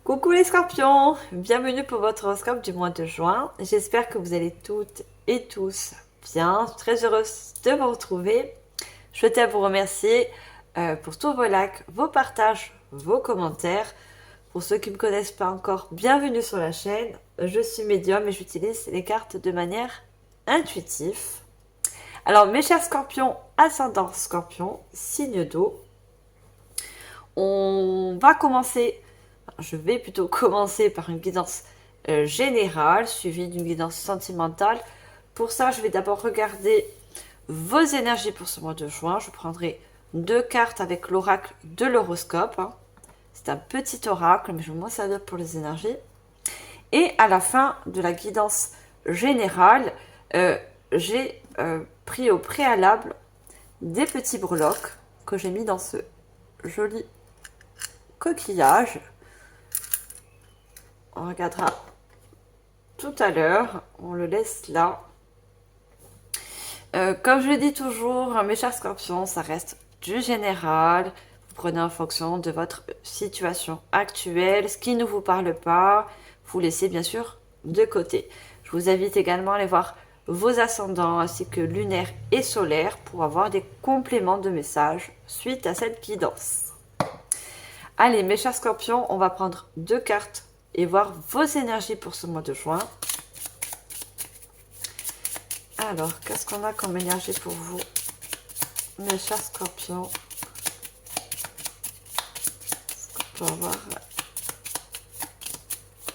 Coucou les scorpions, bienvenue pour votre horoscope du mois de juin. J'espère que vous allez toutes et tous bien. Je suis très heureuse de vous retrouver. Je tiens à vous remercier pour tous vos likes, vos partages, vos commentaires. Pour ceux qui ne me connaissent pas encore, bienvenue sur la chaîne. Je suis médium et j'utilise les cartes de manière intuitive. Alors mes chers scorpions, ascendant scorpion, signe d'eau, je vais plutôt commencer par une guidance générale, suivie d'une guidance sentimentale. Pour ça, je vais d'abord regarder vos énergies pour ce mois de juin. Je prendrai 2 cartes avec l'oracle de l'horoscope. C'est un petit oracle, mais je vais m'en servir pour les énergies. Et à la fin de la guidance générale, j'ai pris au préalable des petits breloques que j'ai mis dans ce joli coquillage. On regardera tout à l'heure, on le laisse là. Comme je le dis toujours, mes chers scorpions, ça reste du général. Vous prenez en fonction de votre situation actuelle. Ce qui ne vous parle pas, vous laissez bien sûr de côté. Je vous invite également à aller voir vos ascendants ainsi que lunaire et solaire pour avoir des compléments de messages suite à cette guidance. Allez, mes chers scorpions, on va prendre 2 cartes et voir vos énergies pour ce mois de juin. Alors, qu'est-ce qu'on a comme énergie pour vous, mes chers scorpions? On peut avoir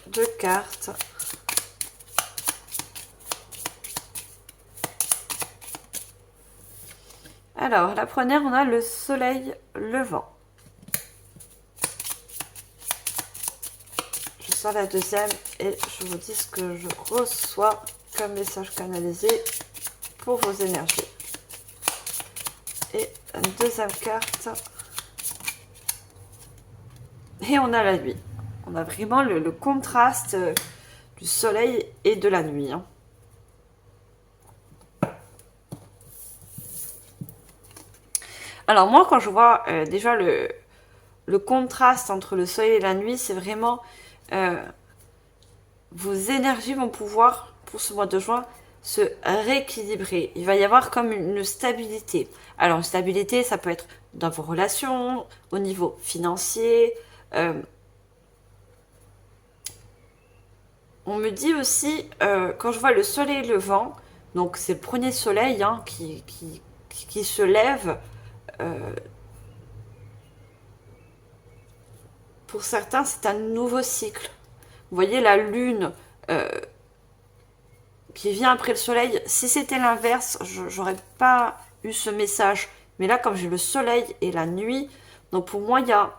2 cartes. Alors, la première, on a le soleil levant. Je sors la deuxième et je vous dis ce que je reçois comme message canalisé pour vos énergies. Et une deuxième carte. Et on a la nuit. On a vraiment le contraste du soleil et de la nuit. Alors moi, quand je vois déjà le contraste entre le soleil et la nuit, c'est vraiment... vos énergies vont pouvoir, pour ce mois de juin, se rééquilibrer. Il va y avoir comme une stabilité. Alors, une stabilité, ça peut être dans vos relations, au niveau financier. On me dit aussi, quand je vois le soleil levant, donc c'est le premier soleil qui se lève. Pour certains, c'est un nouveau cycle. Vous voyez la lune qui vient après le soleil. Si c'était l'inverse, j'aurais pas eu ce message. Mais là, comme j'ai le soleil et la nuit, donc pour moi, il y a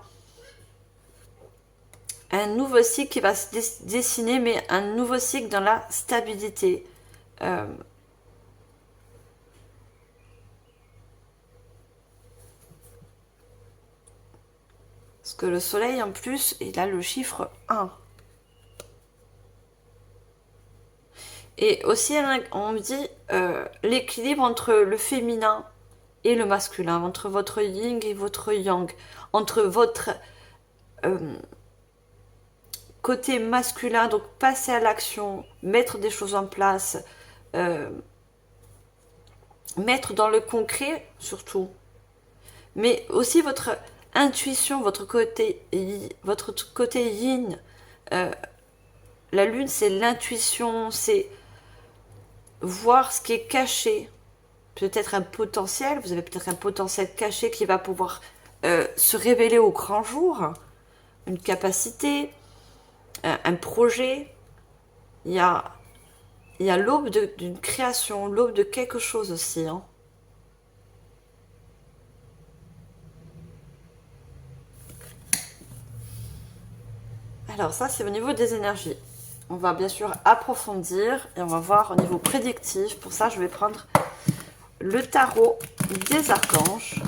un nouveau cycle qui va se dessiner, mais un nouveau cycle dans la stabilité. Parce que le soleil, en plus, il a le chiffre 1. Et aussi, on me dit l'équilibre entre le féminin et le masculin, entre votre yin et votre yang, entre votre côté masculin, donc passer à l'action, mettre des choses en place, mettre dans le concret surtout, mais aussi votre intuition, votre côté yin. La lune, c'est l'intuition, c'est voir ce qui est caché. Peut-être un potentiel, vous avez peut-être un potentiel caché qui va pouvoir se révéler au grand jour. Une capacité, un projet. Il y a l'aube d'une création, l'aube de quelque chose aussi. Alors ça, c'est au niveau des énergies. On va bien sûr approfondir et on va voir au niveau prédictif. Pour ça, je vais prendre le tarot des archanges.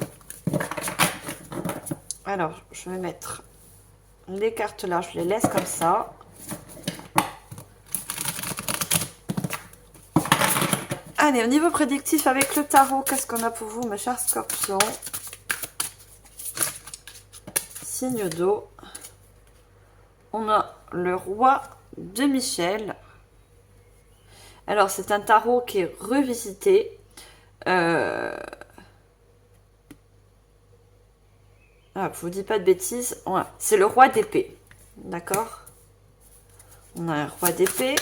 Alors, je vais mettre les cartes là, je les laisse comme ça. Allez, au niveau prédictif avec le tarot, qu'est-ce qu'on a pour vous, mes chers scorpions? Signe d'eau. on a le roi de Michel. Alors, c'est un tarot qui est revisité. Ah, je vous dis pas de bêtises. Voilà. C'est le roi d'épée. D'accord? On a un roi d'épée.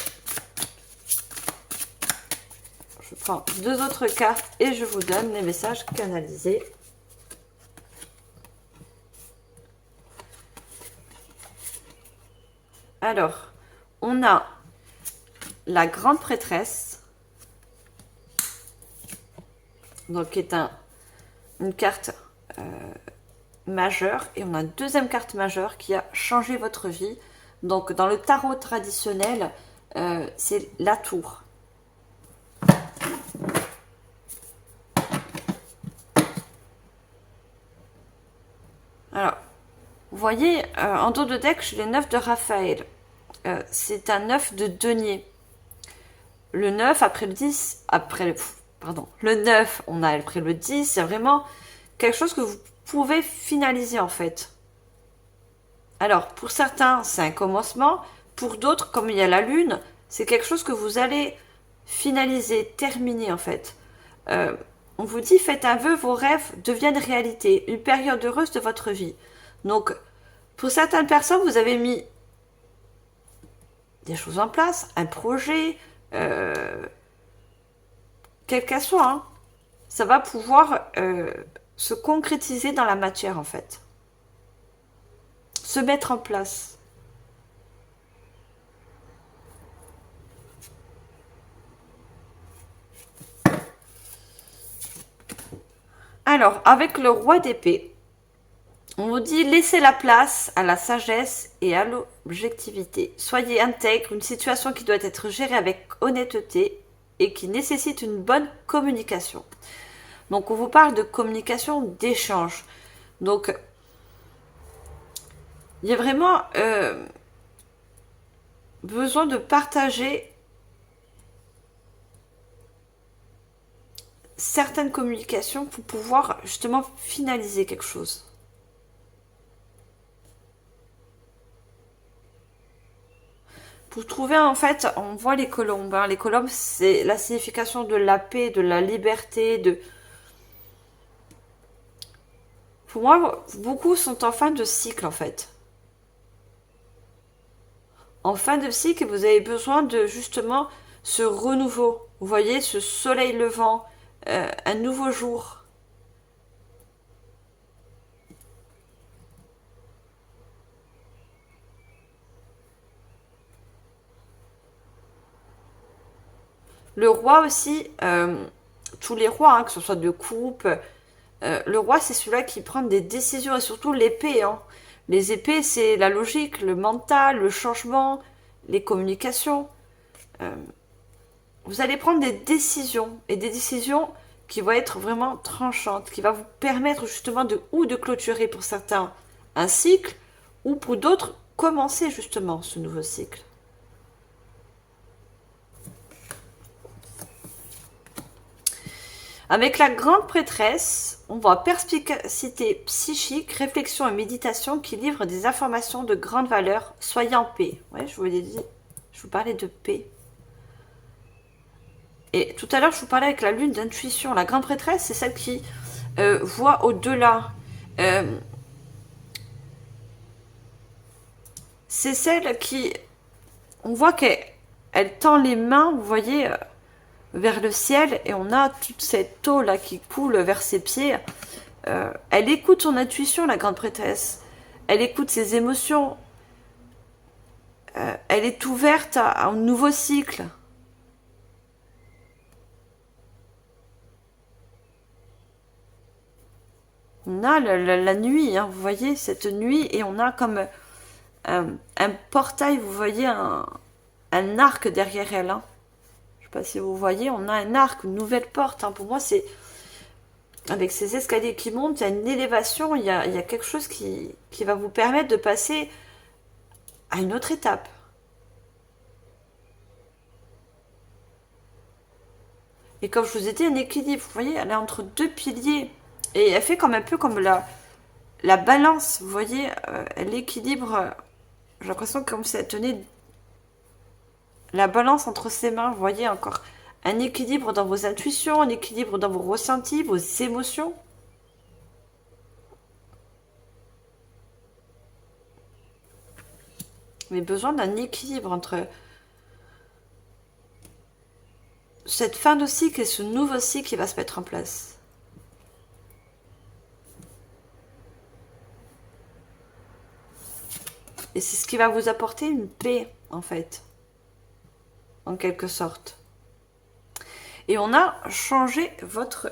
Je prends 2 autres cartes et je vous donne les messages canalisés. Alors, on a la grande prêtresse, donc qui est une carte majeure, et on a une deuxième carte majeure qui a changé votre vie. Donc, dans le tarot traditionnel, c'est la tour. Alors, vous voyez, en dos de deck, j'ai les 9 de Raphaël. C'est un 9 de denier. Le 9 après le 10, le 9, on a après le 10, c'est vraiment quelque chose que vous pouvez finaliser en fait. Alors, pour certains, c'est un commencement. Pour d'autres, comme il y a la lune, c'est quelque chose que vous allez finaliser, terminer en fait. On vous dit, faites un vœu, vos rêves deviennent réalité, une période heureuse de votre vie. Donc, pour certaines personnes, vous avez mis des choses en place, un projet, quel qu'elle soit, hein. Ça va pouvoir se concrétiser dans la matière en fait. Se mettre en place. Alors, avec le roi d'épée, on vous dit laissez la place à la sagesse et à l'objectivité. Soyez intègre, une situation qui doit être gérée avec honnêteté et qui nécessite une bonne communication. Donc, on vous parle de communication, d'échange. Donc, il y a vraiment besoin de partager certaines communications pour pouvoir justement finaliser quelque chose. Pour trouver, en fait, on voit les colombes. Hein. Les colombes, c'est la signification de la paix, de la liberté, de... Pour moi, beaucoup sont en fin de cycle, en fait. En fin de cycle, vous avez besoin de, justement, ce renouveau. Vous voyez, ce soleil levant, un nouveau jour. Le roi aussi, tous les rois, hein, que ce soit de coupe, le roi c'est celui-là qui prend des décisions et surtout l'épée. Hein. Les épées c'est la logique, le mental, le changement, les communications. Vous allez prendre des décisions et des décisions qui vont être vraiment tranchantes, qui va vous permettre justement de clôturer pour certains un cycle ou pour d'autres commencer justement ce nouveau cycle. Avec la grande prêtresse, on voit perspicacité psychique, réflexion et méditation qui livrent des informations de grande valeur. Soyez en paix. Ouais, je vous parlais de paix. Et tout à l'heure, je vous parlais avec la lune d'intuition. La grande prêtresse, c'est celle qui voit au-delà. C'est celle qui... On voit qu'elle tend les mains, vous voyez... vers le ciel et on a toute cette eau là qui coule vers ses pieds. Elle écoute son intuition, la grande prêtresse. Elle écoute ses émotions. Elle est ouverte à un nouveau cycle. On a la nuit, hein, vous voyez, cette nuit, et on a comme un portail, vous voyez, un arc derrière elle. Hein. Je ne sais pas si vous voyez, on a un arc, une nouvelle porte. Hein. Pour moi, c'est avec ces escaliers qui montent, il y a une élévation, il y a quelque chose qui va vous permettre de passer à une autre étape. Et comme je vous ai dit, un équilibre, vous voyez, elle est entre deux piliers. Et elle fait comme un peu comme la balance, vous voyez, elle équilibre J'ai l'impression comme si elle tenait la balance entre ses mains. Vous voyez encore un équilibre dans vos intuitions, un équilibre dans vos ressentis, vos émotions. Vous avez besoin d'un équilibre entre cette fin de cycle et ce nouveau cycle qui va se mettre en place. Et c'est ce qui va vous apporter une paix, en fait. En quelque sorte. Et on a changé votre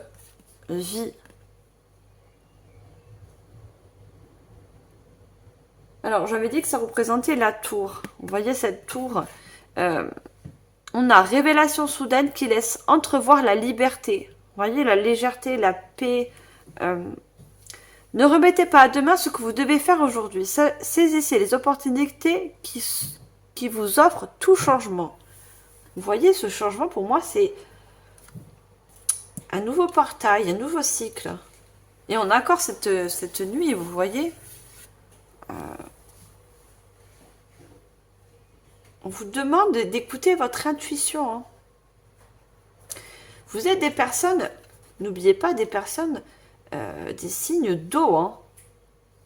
vie. Alors, j'avais dit que ça représentait la tour. Vous voyez cette tour on a révélation soudaine qui laisse entrevoir la liberté. Vous voyez, la légèreté, la paix. Ne remettez pas à demain ce que vous devez faire aujourd'hui. Saisissez les opportunités qui vous offrent tout changement. Vous voyez, ce changement, pour moi, c'est un nouveau portail, un nouveau cycle. Et on a encore cette nuit, vous voyez. On vous demande d'écouter votre intuition. Hein. Vous êtes des personnes, n'oubliez pas des personnes, des signes d'eau. Hein.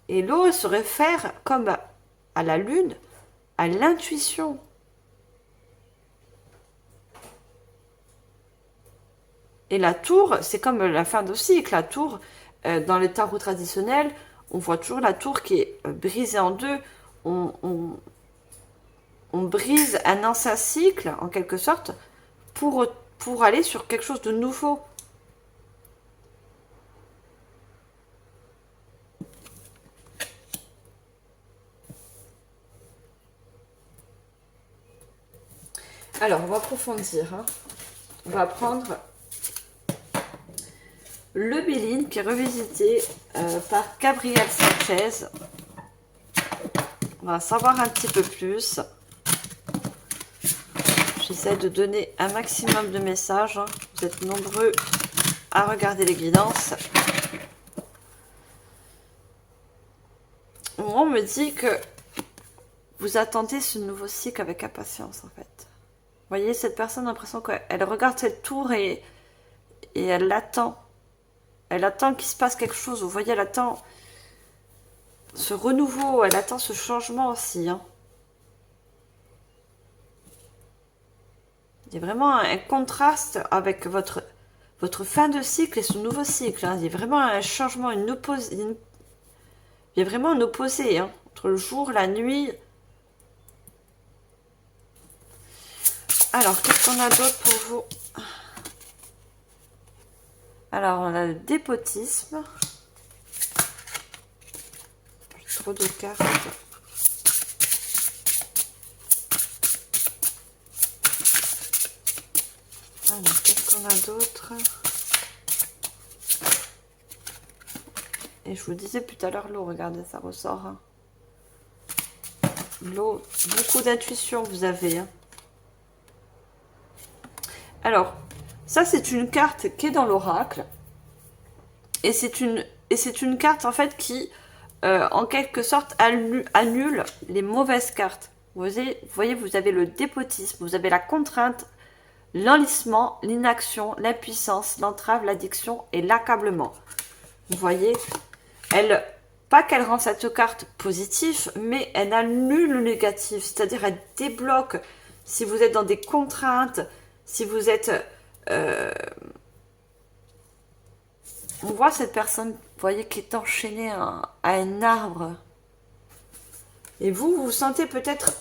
Et l'eau se réfère comme à la lune, à l'intuition. Et la tour, c'est comme la fin de cycle. La tour, dans les tarots traditionnels, on voit toujours la tour qui est brisée en deux. On brise un ancien cycle, en quelque sorte, pour aller sur quelque chose de nouveau. Alors, on va approfondir. Hein. On va prendre le Béline qui est revisité par Gabriel Sanchez. On va savoir un petit peu plus. J'essaie de donner un maximum de messages. Hein. Vous êtes nombreux à regarder les guidances. On me dit que vous attendez ce nouveau cycle avec impatience, en fait. Vous voyez, cette personne a l'impression qu'elle regarde cette tour et elle l'attend. Elle attend qu'il se passe quelque chose. Vous voyez, elle attend ce renouveau, elle attend ce changement aussi. Hein. Il y a vraiment un contraste avec votre fin de cycle et ce nouveau cycle. Hein. Il y a vraiment un changement, il y a vraiment un opposé hein, entre le jour, la nuit. Alors, qu'est-ce qu'on a d'autre pour vous? Alors, on a le dépotisme. Trop de cartes. Alors, qu'est-ce qu'on a d'autre? Et je vous disais tout à l'heure l'eau, regardez, ça ressort. Hein. L'eau, beaucoup d'intuition vous avez. Hein. Alors, ça c'est une carte qui est dans l'oracle. Et c'est une carte en fait qui, en quelque sorte, annule les mauvaises cartes. Vous voyez, vous avez le dépotisme, vous avez la contrainte, l'enlissement, l'inaction, l'impuissance, l'entrave, l'addiction et l'accablement. Vous voyez, pas qu'elle rend cette carte positive, mais elle annule le négatif. C'est-à-dire, elle débloque si vous êtes dans des contraintes, si vous êtes... on voit cette personne, vous voyez, qui est enchaînée à un arbre. Et vous vous sentez peut-être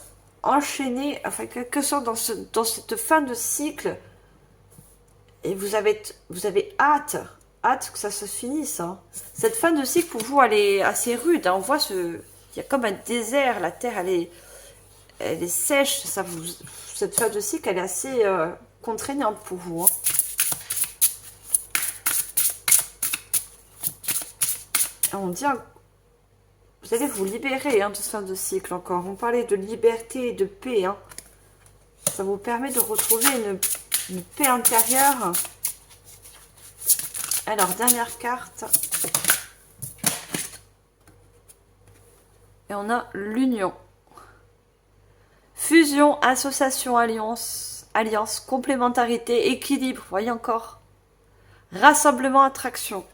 enchaîné, enfin, quelque sorte dans cette fin de cycle. Et vous avez hâte que ça se finisse. Hein. Cette fin de cycle, pour vous, elle est assez rude. Hein. On voit il y a comme un désert. La terre, elle est sèche. Cette fin de cycle, elle est assez contraignante pour vous. Hein. On dit, vous allez vous libérer hein, de cette fin de cycle encore. On parlait de liberté et de paix. Hein. Ça vous permet de retrouver une paix intérieure. Alors, dernière carte. Et on a l'union. Fusion, association, alliance, complémentarité, équilibre, voyez encore. Rassemblement, attraction.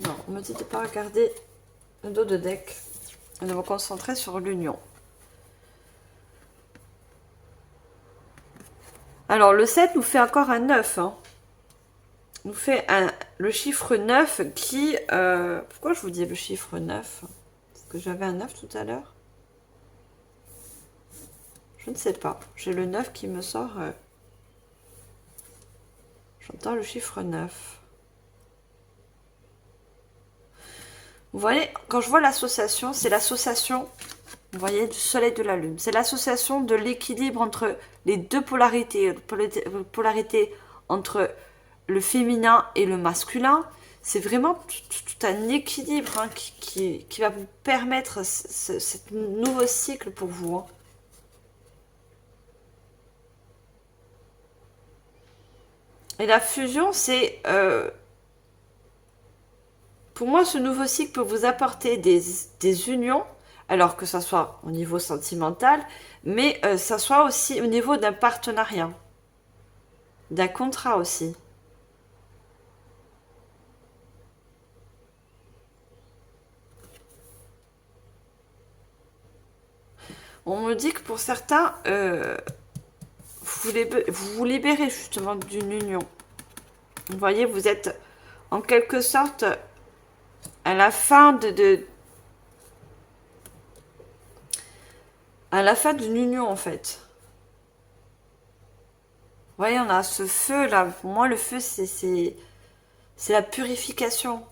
Non, on me dit de ne pas regarder le dos de deck et de me concentrer sur l'union. Alors, le 7 nous fait encore un 9. Hein. Nous fait le chiffre 9 qui... pourquoi je vous dis le chiffre 9? Parce que j'avais un 9 tout à l'heure. Je ne sais pas. J'ai le 9 qui me sort... J'entends le chiffre 9. Vous voyez, quand je vois l'association, c'est l'association, vous voyez, du soleil et de la lune. C'est l'association de l'équilibre entre les deux polarités. Polarité entre le féminin et le masculin. C'est vraiment tout un équilibre hein, qui va vous permettre ce nouveau cycle pour vous. Hein. Et la fusion, c'est... pour moi, ce nouveau cycle peut vous apporter des unions, alors que ça soit au niveau sentimental, mais ça soit aussi au niveau d'un partenariat, d'un contrat aussi. On me dit que pour certains, vous vous libérez justement d'une union. Vous voyez, vous êtes en quelque sorte à la fin à la fin d'une union en fait. Vous voyez, on a ce feu là. Pour moi, le feu, c'est la purification.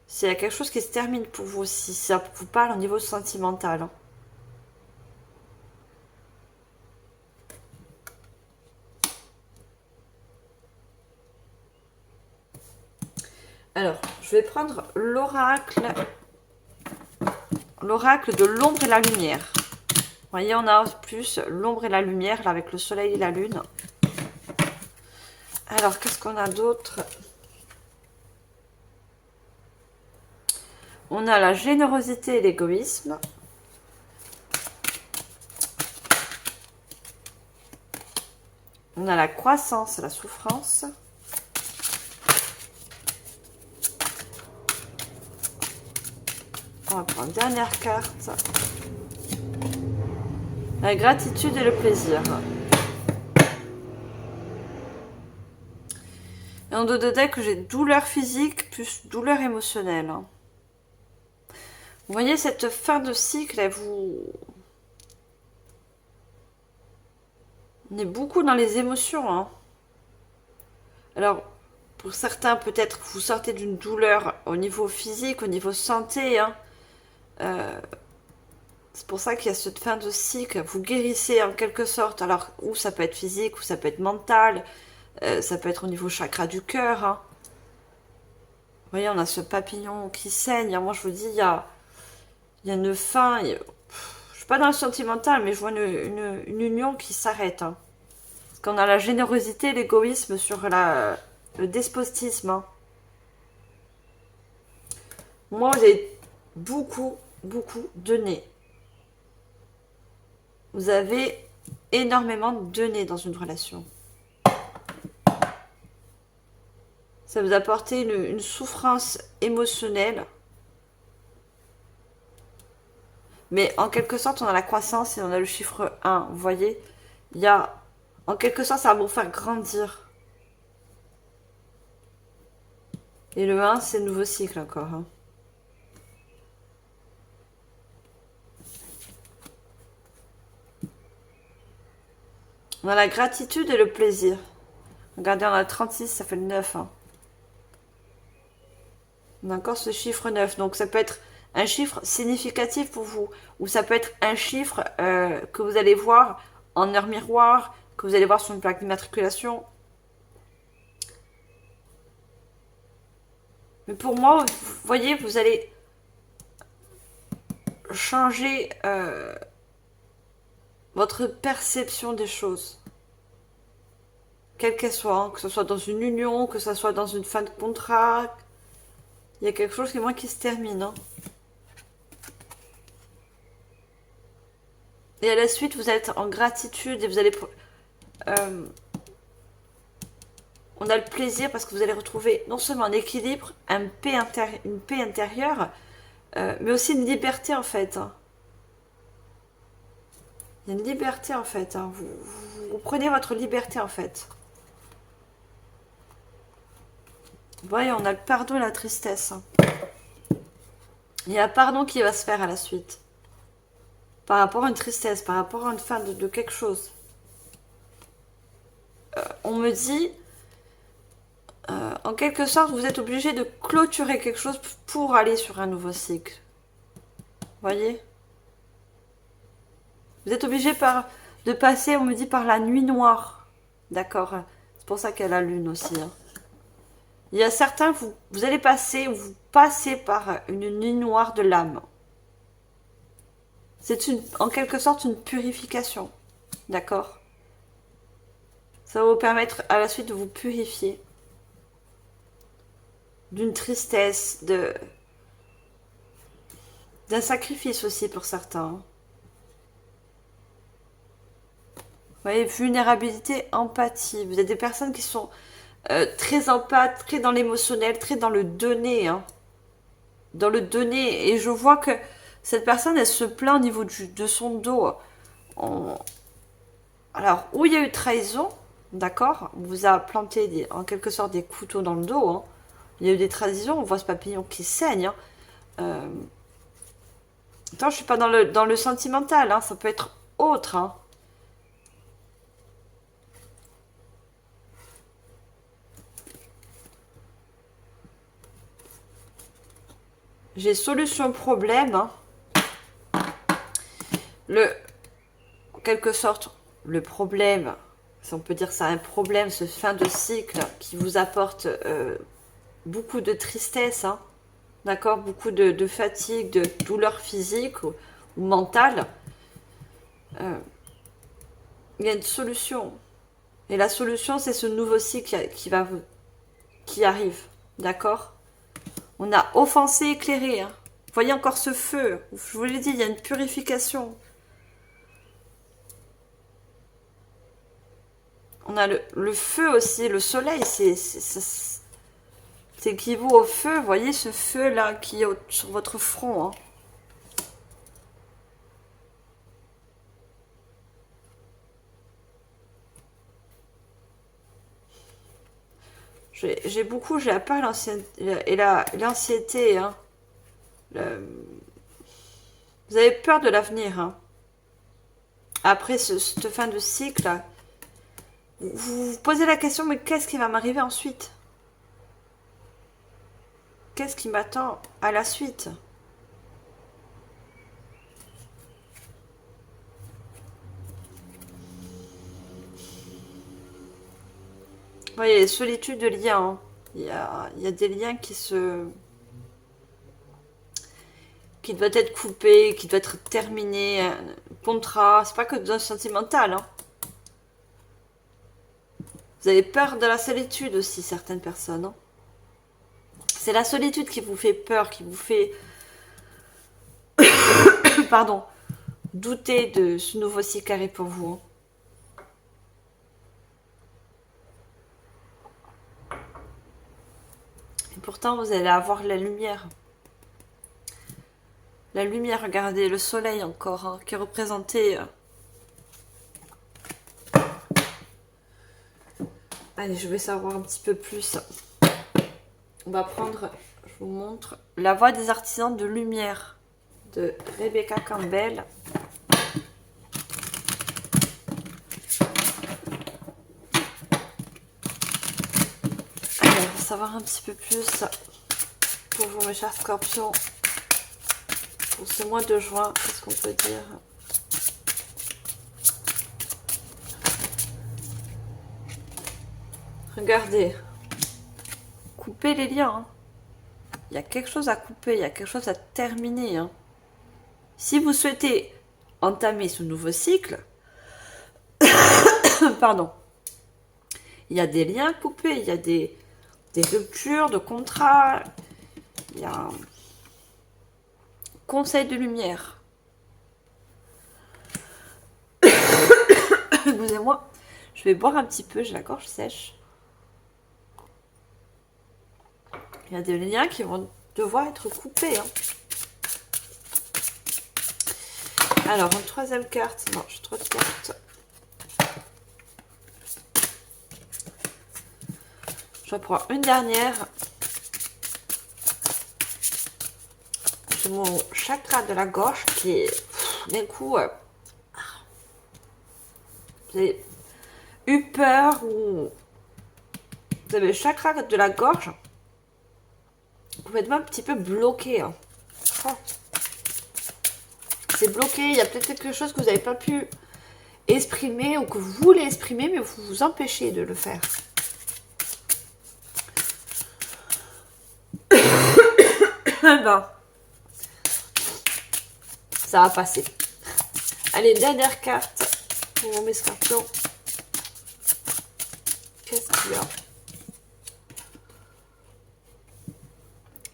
C'est quelque chose qui se termine pour vous si ça vous parle au niveau sentimental. Hein. Alors, je vais prendre l'oracle de l'ombre et la lumière. Vous voyez, on a plus l'ombre et la lumière, là, avec le soleil et la lune. Alors, qu'est-ce qu'on a d'autre? On a la générosité et l'égoïsme. On a la croissance et la souffrance. On va prendre une dernière carte. La gratitude et le plaisir. Et en dos de deck, j'ai douleur physique plus douleur émotionnelle. Vous voyez, cette fin de cycle, elle vous... On est beaucoup dans les émotions. Hein. Alors, pour certains, peut-être, vous sortez d'une douleur au niveau physique, au niveau santé. Hein. C'est pour ça qu'il y a cette fin de cycle. Vous guérissez en quelque sorte. Alors, ou ça peut être physique, ou ça peut être mental. Ça peut être au niveau chakra du cœur. Hein. Vous voyez, on a ce papillon qui saigne. Moi, je vous dis, il y a une fin. Je suis pas dans le sentimental, mais je vois une union qui s'arrête. Hein. Parce qu'on a la générosité, l'égoïsme sur le despotisme. Hein. Moi, vous avez beaucoup donné. Vous avez énormément donné dans une relation. Ça vous a apporté une souffrance émotionnelle. Mais en quelque sorte, on a la croissance et on a le chiffre 1. Vous voyez, il y a... En quelque sorte, ça va vous faire grandir. Et le 1, c'est le nouveau cycle encore. Hein. On a la gratitude et le plaisir. Regardez, on a 36, ça fait le 9. Hein. On a encore ce chiffre 9. Donc ça peut être un chiffre significatif pour vous. Ou ça peut être un chiffre que vous allez voir en heure miroir, que vous allez voir sur une plaque d'immatriculation. Mais pour moi, vous voyez, vous allez changer votre perception des choses. quelle qu'elle soit, hein, que ce soit dans une union, que ce soit dans une fin de contrat. Il y a quelque chose qui se termine. Hein. Et à la suite, vous êtes en gratitude et vous allez... on a le plaisir parce que vous allez retrouver non seulement un équilibre, une paix intérieure, mais aussi une liberté en fait. Hein. Il y a une liberté en fait. Hein. Vous prenez votre liberté en fait. Voyez, on a le pardon et la tristesse. Hein. Il y a un pardon qui va se faire à la suite. Par rapport à une tristesse, par rapport à une fin de quelque chose. On me dit, en quelque sorte, vous êtes obligé de clôturer quelque chose pour aller sur un nouveau cycle. Voyez ? Vous êtes obligé de passer, on me dit, par la nuit noire. D'accord ? C'est pour ça qu'il y a la lune aussi. Hein. Il y a certains, vous allez passer, ou vous passez par une nuit noire de l'âme. C'est en quelque sorte une purification. D'accord ? Ça va vous permettre à la suite de vous purifier. D'une tristesse, d'un sacrifice aussi pour certains. Vous voyez, vulnérabilité, empathie. Vous êtes des personnes qui sont très empathes, très dans l'émotionnel, très dans le donner. Hein. Dans le donner. Et je vois que cette personne, elle se plaint au niveau de son dos. Alors, où il y a eu trahison, d'accord, on vous a planté en quelque sorte des couteaux dans le dos. Hein. Il y a eu des trahisons, on voit ce papillon qui saigne. Hein. Attends, je suis pas dans le sentimental, hein, ça peut être autre. Hein. J'ai solution problème. Hein. En quelque sorte, le problème, si on peut dire ça, un problème, ce fin de cycle qui vous apporte beaucoup de tristesse, hein, d'accord, beaucoup de fatigue, de douleur physique ou mentale. Il y a une solution. Et la solution, c'est ce nouveau cycle qui arrive, d'accord. On a offensé, éclairé. Hein. Vous voyez encore ce feu. Je vous l'ai dit, il y a une purification. On a le feu aussi, le soleil, c'est équivaut au feu. Vous voyez ce feu-là qui est sur votre front. Hein. J'ai la peur et l'anxiété. Hein. Vous avez peur de l'avenir. Hein. Après cette fin de cycle, vous vous posez la question, mais qu'est-ce qui va m'arriver ensuite? Qu'est-ce qui m'attend à la suite? Vous voyez, solitude de liens. Hein. Il y a des liens qui doivent être coupés, qui doivent être terminés. Un contrat, c'est pas que dans le sentimental. Hein. Vous avez peur de la solitude aussi, certaines personnes. Hein. C'est la solitude qui vous fait peur, qui vous fait pardon, douter de ce nouveau cycle carré pour vous. Hein. Et pourtant, vous allez avoir la lumière. La lumière, regardez, le soleil encore, hein, qui est représenté. Allez, je vais savoir un petit peu plus. On va prendre, je vous montre, La Voix des artisans de lumière de Rebecca Campbell. Allez, on va savoir un petit peu plus pour vous, mes chers scorpions, pour ce mois de juin, qu'est-ce qu'on peut dire? Regardez, couper les liens. Hein. Il y a quelque chose à couper, il y a quelque chose à terminer. Hein. Si vous souhaitez entamer ce nouveau cycle, pardon, Il y a des liens coupés, il y a des ruptures de contrats, il y a un conseil de lumière. Excusez-moi, je vais boire un petit peu, j'ai la gorge sèche. Il y a des liens qui vont devoir être coupés. Hein. Alors, une troisième carte. Non, j'ai trop de cartes. Je reprends une dernière. J'ai mon chakra de la gorge qui est, d'un coup, vous avez eu peur ou vous avez le chakra de la gorge complètement un petit peu bloqué. Hein. Oh. C'est bloqué, il y a peut-être quelque chose que vous n'avez pas pu exprimer ou que vous voulez exprimer, mais vous vous empêchez de le faire. Ben, ça va passer. Allez, dernière carte pour mes scorpions. Qu'est-ce qu'il y a?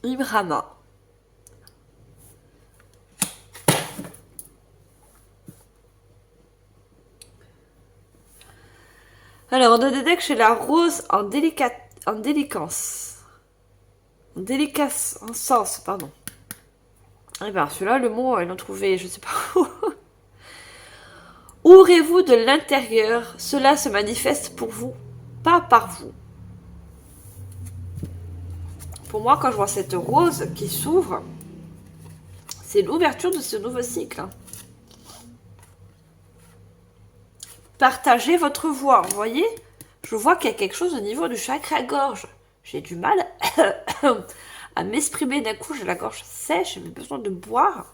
Ibrahima. Alors, on a des decks chez la rose en délicance. En sens, pardon. Et bien, celui-là, le mot, ils l'ont trouvé, je sais pas où. Ouvrez-vous de l'intérieur, cela se manifeste pour vous, pas par vous. Pour moi, quand je vois cette rose qui s'ouvre, c'est l'ouverture de ce nouveau cycle. Hein. Partagez votre voix, vous voyez? Je vois qu'il y a quelque chose au niveau du chakra-gorge. J'ai du mal à m'exprimer d'un coup, j'ai la gorge sèche, j'ai besoin de boire.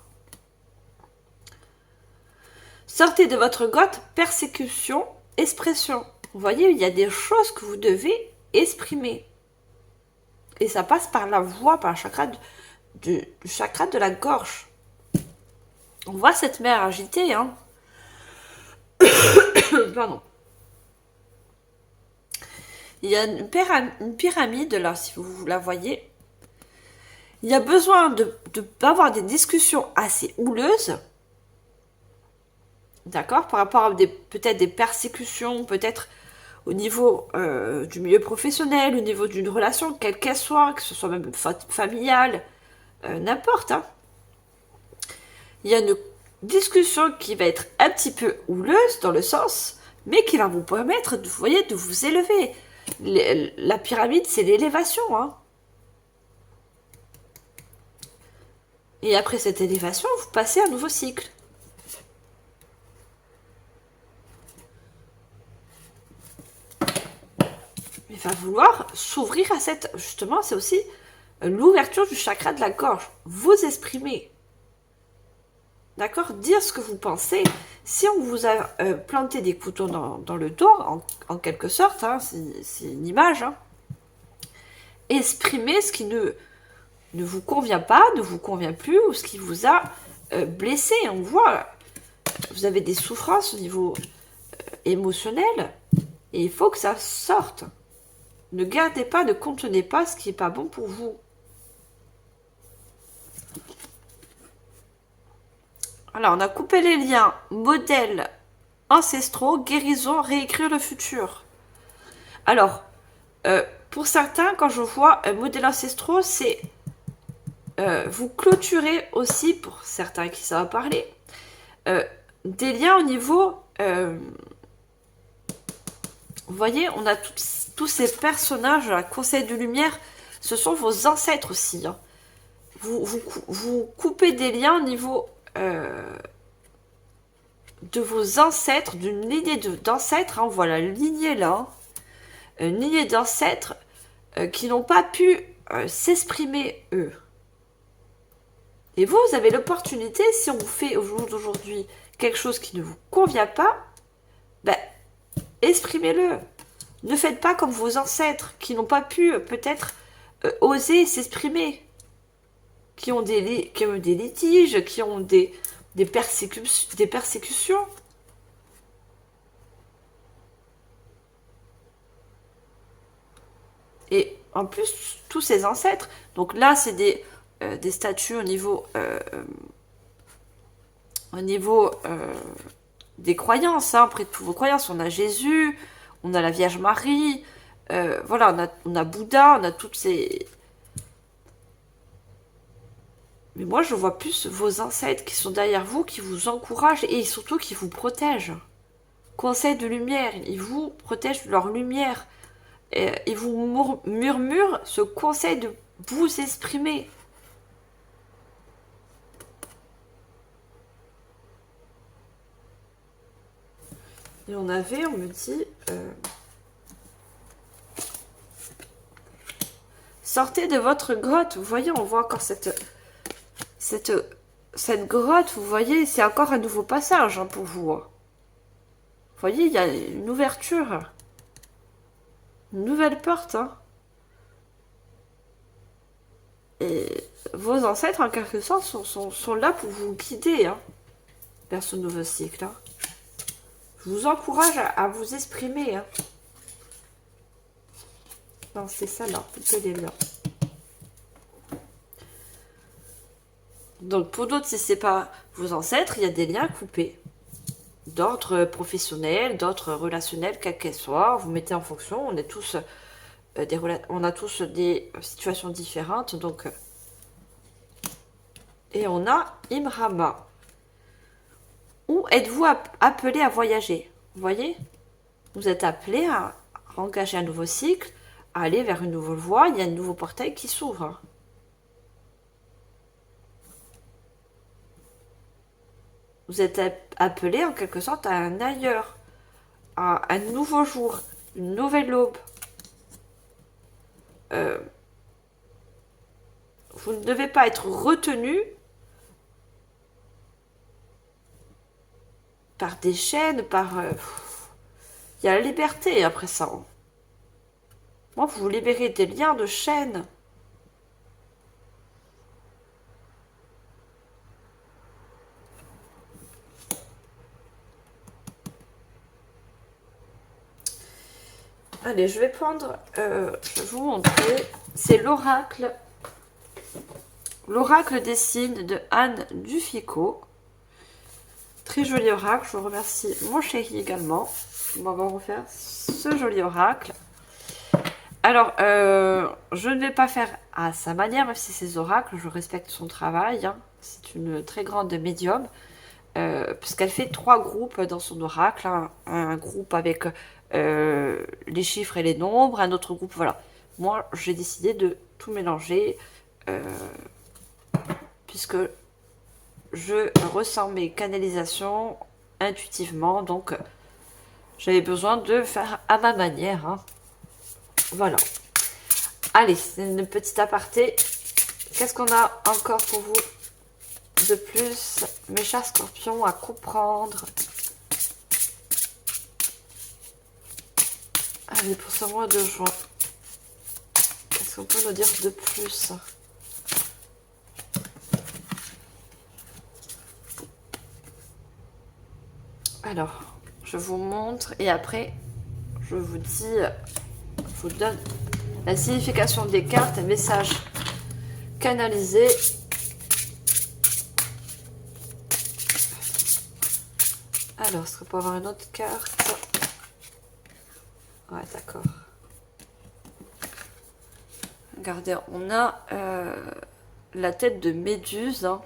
Sortez de votre grotte, persécution, expression. Vous voyez, il y a des choses que vous devez exprimer. Et ça passe par la voix, par le chakra du chakra de la gorge. On voit cette mer agitée, hein. Pardon. Il y a une pyramide, là, si vous la voyez. Il y a besoin d'avoir des discussions assez houleuses. D'accord? Par rapport à peut-être des persécutions, peut-être au niveau du milieu professionnel, au niveau d'une relation, quelle qu'elle soit, que ce soit même familiale, n'importe. Hein. Il y a une discussion qui va être un petit peu houleuse dans le sens, mais qui va vous permettre, vous voyez, de vous élever. La pyramide, c'est l'élévation. Hein. Et après cette élévation, vous passez à un nouveau cycle. Il va vouloir s'ouvrir à cette... Justement, c'est aussi l'ouverture du chakra de la gorge. Vous exprimer. D'accord? Dire ce que vous pensez. Si on vous a planté des couteaux dans le dos, en quelque sorte, hein, c'est une image, hein, exprimez ce qui ne vous convient pas, ne vous convient plus, ou ce qui vous a blessé. On voit, vous avez des souffrances au niveau émotionnel, et il faut que ça sorte. Ne gardez pas, ne contenez pas ce qui n'est pas bon pour vous. Alors, on a coupé les liens, modèles ancestraux, guérison, réécrire le futur. Alors, pour certains, quand je vois modèles ancestraux, c'est vous clôturez aussi, pour certains à qui ça va parler, des liens au niveau... vous voyez, on a tous ces personnages, la Conseil de Lumière, ce sont vos ancêtres aussi. Hein. Vous coupez des liens au niveau de vos ancêtres, d'une lignée d'ancêtres. Hein, voilà, une lignée là. Une lignée d'ancêtres qui n'ont pas pu s'exprimer eux. Et vous avez l'opportunité, si on vous fait au jour d'aujourd'hui quelque chose qui ne vous convient pas, ben, exprimez-le. Ne faites pas comme vos ancêtres qui n'ont pas pu peut-être oser s'exprimer, qui ont des litiges, qui ont des persécutions. Et en plus, tous ces ancêtres, donc là, c'est des statues au niveau des croyances, hein, après toutes vos croyances. On a Jésus, on a la Vierge Marie, voilà, on a Bouddha, on a toutes ces... Mais moi, je vois plus vos ancêtres qui sont derrière vous, qui vous encouragent et surtout qui vous protègent. Conseil de lumière, ils vous protègent de leur lumière. Et ils vous murmurent ce conseil de vous exprimer. Et on me dit... sortez de votre grotte. Vous voyez, on voit encore cette grotte, vous voyez, c'est encore un nouveau passage hein, pour vous. Hein. Vous voyez, il y a une ouverture. Une nouvelle porte. Hein. Et vos ancêtres, en quelque sorte, sont là pour vous guider hein, vers ce nouveau cycle. Hein. Je vous encourage à vous exprimer. Hein. Non, c'est ça là, plutôt les liens. Donc pour d'autres, si c'est pas vos ancêtres, il y a des liens coupés. D'ordre professionnel, d'ordre relationnel, quel qu'elle soit. Vous mettez en fonction, on est tous on a tous des situations différentes. Donc, et on a Imrama. Où êtes-vous appelé à voyager? Vous voyez? Vous êtes appelé à engager un nouveau cycle, à aller vers une nouvelle voie. Il y a un nouveau portail qui s'ouvre. Vous êtes appelé en quelque sorte à un ailleurs, à un nouveau jour, une nouvelle aube. Vous ne devez pas être retenu par des chaînes, il y a la liberté après ça. Moi, vous vous libérez des liens de chaînes. Allez, je vais prendre... je vais vous montrer. C'est l'oracle. L'oracle des signes de Anne Duffico. Très joli oracle. Je vous remercie mon chéri également. On va refaire ce joli oracle. Alors, je ne vais pas faire à sa manière, même si c'est oracles, je respecte son travail. Hein. C'est une très grande médium. Puisqu'elle fait 3 groupes dans son oracle. Hein. Un groupe avec les chiffres et les nombres, un autre groupe, voilà. Moi, j'ai décidé de tout mélanger, puisque je ressens mes canalisations intuitivement, donc j'avais besoin de faire à ma manière. Hein. Voilà. Allez, c'est une petite aparté. Qu'est-ce qu'on a encore pour vous de plus, mes chers scorpions, à comprendre? Allez, pour ce mois de juin, qu'est-ce qu'on peut nous dire de plus? Alors, je vous montre et après, je vous dis, je vous donne la signification des cartes, un message canalisé. Alors, est-ce qu'on peut avoir une autre carte? Ouais, d'accord. Regardez, on a la tête de Méduse. Hein.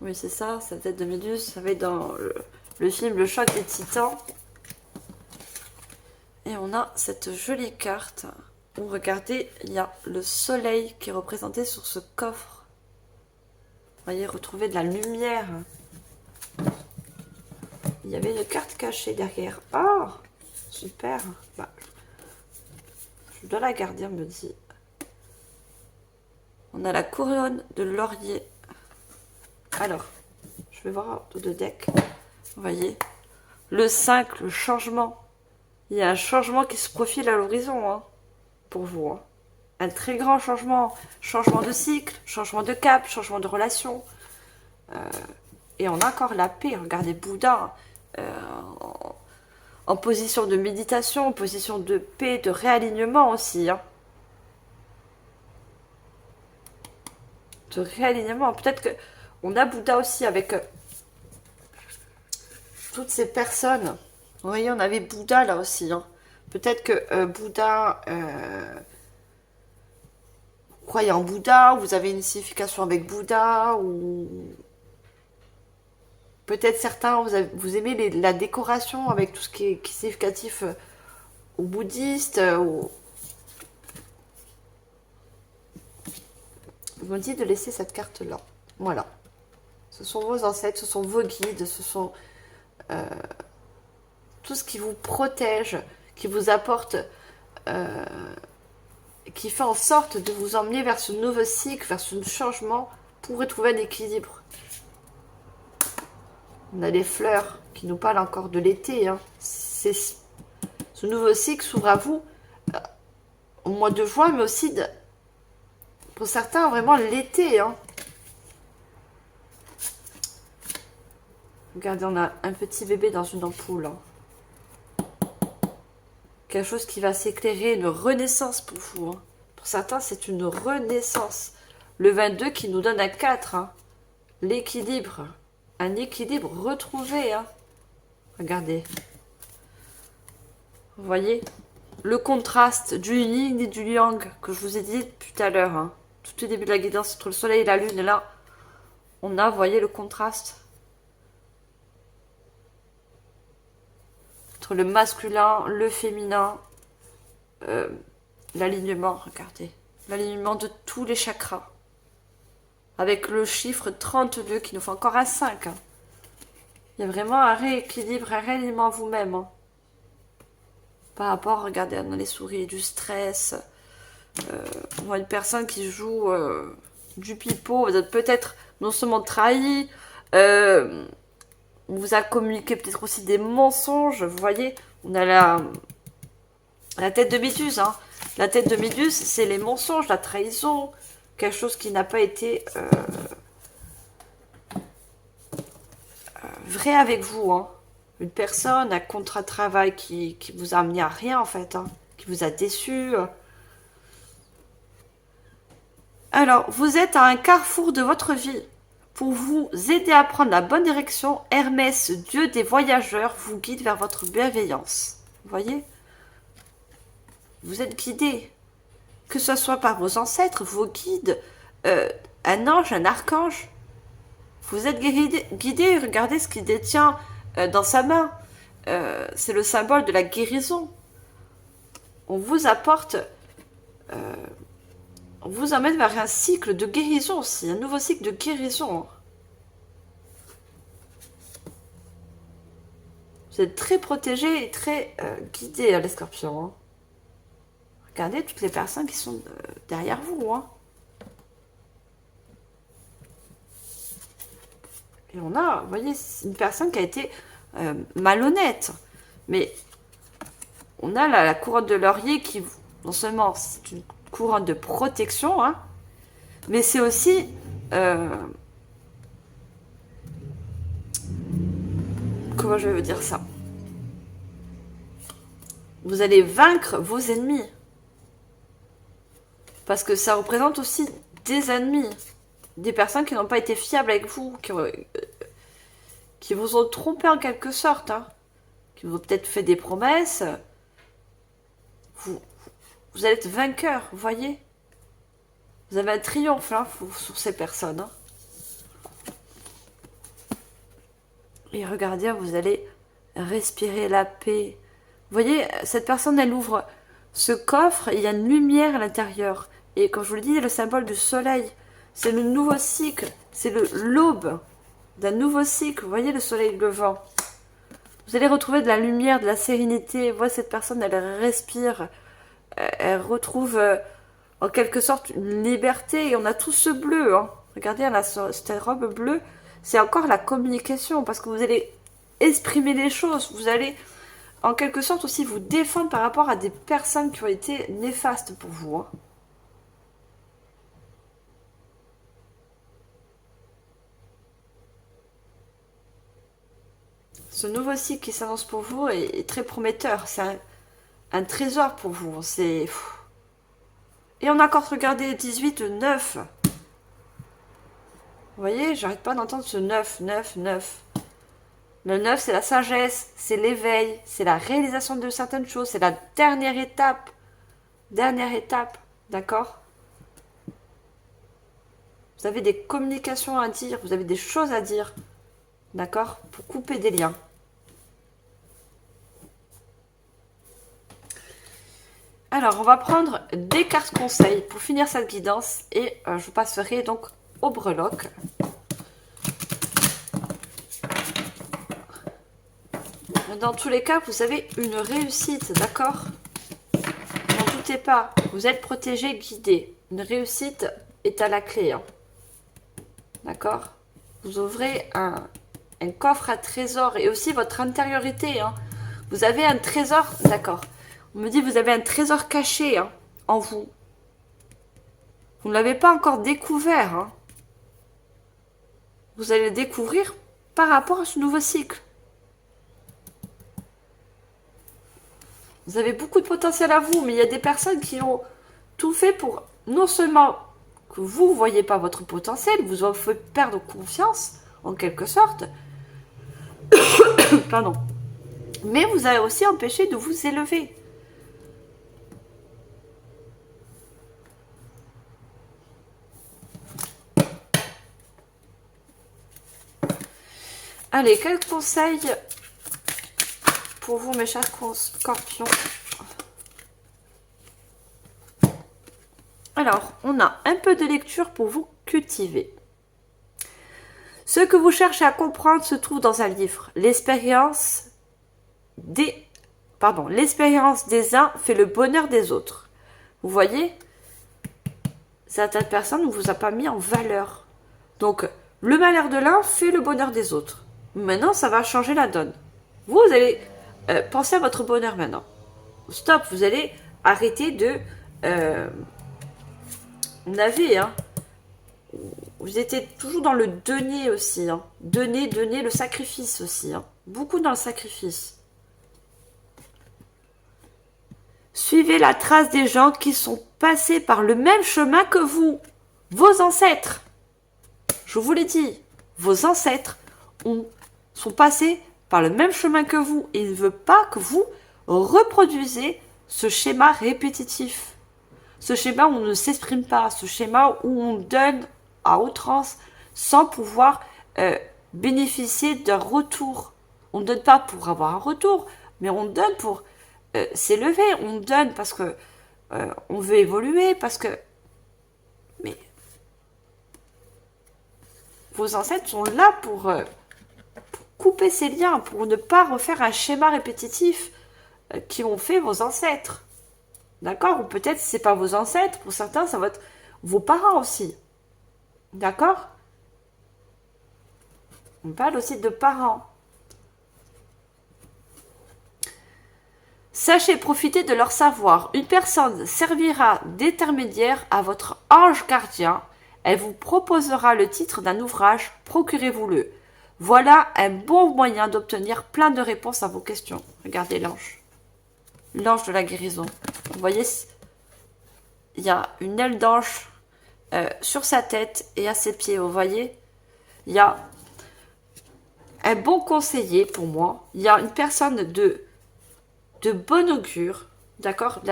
Oui, c'est ça, sa tête de Méduse. Ça va être dans le film Le Choc des Titans. Et on a cette jolie carte où, regardez, il y a le soleil qui est représenté sur ce coffre. Vous voyez, retrouver de la lumière. Il y avait une carte cachée derrière. Oh, super. Bah, je dois la garder, on me dit. On a la couronne de laurier. Alors, je vais voir autour de deck. Vous voyez, le 5, le changement. Il y a un changement qui se profile à l'horizon, hein, pour vous. Hein. Un très grand changement. Changement de cycle, changement de cap, changement de relation. Et on a encore la paix. Regardez Bouddha. en position de méditation, en position de paix, de réalignement aussi. Hein. De réalignement. Peut-être que on a Bouddha aussi avec toutes ces personnes. Vous voyez, on avait Bouddha là aussi. Hein. Peut-être que Bouddha, vous croyez en Bouddha, ou vous avez une signification avec Bouddha, ou peut-être certains, vous aimez la décoration avec tout ce qui est significatif aux bouddhistes. Je me dis de laisser cette carte-là. Voilà. Ce sont vos ancêtres, ce sont vos guides, ce sont tout ce qui vous protège, qui vous apporte, qui fait en sorte de vous emmener vers ce nouveau cycle, vers ce changement pour retrouver un équilibre. On a les fleurs qui nous parlent encore de l'été. Hein. Ce nouveau cycle s'ouvre à vous au mois de juin, mais aussi pour certains vraiment l'été. Hein. Regardez, on a un petit bébé dans une ampoule. Hein. Quelque chose qui va s'éclairer, une renaissance pour vous. Hein. Pour certains, c'est une renaissance. Le 22 qui nous donne un 4. Hein. L'équilibre. Un équilibre retrouvé. Hein. Regardez. Vous voyez le contraste du yin et du yang que je vous ai dit depuis tout à l'heure. Hein. Tout au début de la guidance entre le soleil et la lune. Et là, on a, vous voyez, le contraste. Entre le masculin, le féminin. L'alignement, regardez. L'alignement de tous les chakras. Avec le chiffre 32 qui nous fait encore un 5. Hein. Il y a vraiment un rééquilibre, un réalignement à vous-même. Hein. Par rapport, regardez, dans les souris, du stress. On voit une personne qui joue du pipeau. Vous êtes peut-être non seulement trahi, on vous a communiqué peut-être aussi des mensonges. Vous voyez, on a la tête de Méduse. Hein. La tête de Méduse, c'est les mensonges, la trahison. Quelque chose qui n'a pas été vrai avec vous. Hein. Une personne, un contrat de travail qui vous a amené à rien en fait. Hein. Qui vous a déçu. Alors, vous êtes à un carrefour de votre vie. Pour vous aider à prendre la bonne direction, Hermès, dieu des voyageurs, vous guide vers votre bienveillance. Vous voyez ? Vous êtes guidé. Que ce soit par vos ancêtres, vos guides, un ange, un archange. Vous êtes guidé. Regardez ce qu'il détient dans sa main. C'est le symbole de la guérison. On vous apporte... on vous emmène vers un cycle de guérison aussi, un nouveau cycle de guérison. Vous êtes très protégé et très guidé, les scorpions. Hein. Regardez toutes les personnes qui sont derrière vous. Hein. Et on a, vous voyez, une personne qui a été malhonnête. Mais on a la couronne de laurier qui, non seulement, c'est une couronne de protection, hein, mais c'est aussi comment je veux dire ça, vous allez vaincre vos ennemis parce que ça représente aussi des ennemis, des personnes qui n'ont pas été fiables avec vous, qui vous ont trompé en quelque sorte, hein, qui vous ont peut-être fait des promesses. Vous allez être vainqueur, vous voyez. Vous avez un triomphe hein, sur ces personnes. Hein. Et regardez, vous allez respirer la paix. Vous voyez, cette personne, elle ouvre ce coffre, et il y a une lumière à l'intérieur. Et comme je vous le dis, le symbole du soleil, c'est le nouveau cycle, c'est l'aube d'un nouveau cycle. Vous voyez le soleil levant. Vous allez retrouver de la lumière, de la sérénité. Vous voyez, cette personne, elle respire. Elle retrouve en quelque sorte une liberté. Et on a tout ce bleu. Hein. Regardez, elle a cette robe bleue. C'est encore la communication. Parce que vous allez exprimer les choses. Vous allez en quelque sorte aussi vous défendre par rapport à des personnes qui ont été néfastes pour vous. Hein. Ce nouveau cycle qui s'annonce pour vous est très prometteur. C'est un trésor pour vous. C'est... Et on a encore regardé 18, 9. Vous voyez, j'arrête pas d'entendre ce 9, 9, 9. Le 9, c'est la sagesse, c'est l'éveil, c'est la réalisation de certaines choses, c'est la dernière étape. Dernière étape, d'accord? Vous avez des communications à dire, vous avez des choses à dire, d'accord? Pour couper des liens. Alors, on va prendre des cartes conseils pour finir cette guidance et je passerai donc au breloque. Dans tous les cas, vous avez une réussite, d'accord? N'en doutez pas, vous êtes protégé, guidé. Une réussite est à la clé. Hein. D'accord? Vous ouvrez un coffre à trésor et aussi votre intériorité. Hein. Vous avez un trésor, d'accord? On me dit que vous avez un trésor caché hein, en vous. Vous ne l'avez pas encore découvert. Hein. Vous allez le découvrir par rapport à ce nouveau cycle. Vous avez beaucoup de potentiel à vous, mais il y a des personnes qui ont tout fait pour non seulement que vous ne voyez pas votre potentiel, vous en fait perdre confiance, en quelque sorte. Pardon. Mais vous avez aussi empêché de vous élever. Allez, quels conseils pour vous, mes chers scorpions? Alors, on a un peu de lecture pour vous cultiver. Ce que vous cherchez à comprendre se trouve dans un livre. L'expérience des uns fait le bonheur des autres. Vous voyez, certaines personnes ne vous a pas mis en valeur. Donc, le malheur de l'un fait le bonheur des autres. Maintenant, ça va changer la donne. Vous allez penser à votre bonheur maintenant. Stop, vous allez arrêter de... on avait, hein, vous étiez toujours dans le donner aussi. Hein. Donner, le sacrifice aussi. Hein. Beaucoup dans le sacrifice. Suivez la trace des gens qui sont passés par le même chemin que vous. Vos ancêtres. Je vous l'ai dit. Vos ancêtres sont passés par le même chemin que vous. Et il ne veut pas que vous reproduisez ce schéma répétitif. Ce schéma où on ne s'exprime pas. Ce schéma où on donne à outrance sans pouvoir bénéficier d'un retour. On ne donne pas pour avoir un retour, mais on donne pour s'élever. On donne parce que on veut évoluer, parce que... Mais vos ancêtres sont là pour couper ces liens, pour ne pas refaire un schéma répétitif qui ont fait vos ancêtres. D'accord? Ou peut-être si ce n'est pas vos ancêtres, pour certains, ça va être vos parents aussi. D'accord? On parle aussi de parents. Sachez profiter de leur savoir. Une personne servira d'intermédiaire à votre ange gardien. Elle vous proposera le titre d'un ouvrage. Procurez-vous-le. Voilà un bon moyen d'obtenir plein de réponses à vos questions. Regardez l'ange. L'ange de la guérison. Vous voyez, il y a une aile d'ange sur sa tête et à ses pieds. Vous voyez, il y a un bon conseiller pour moi. Il y a une personne de bon augure, d'accord,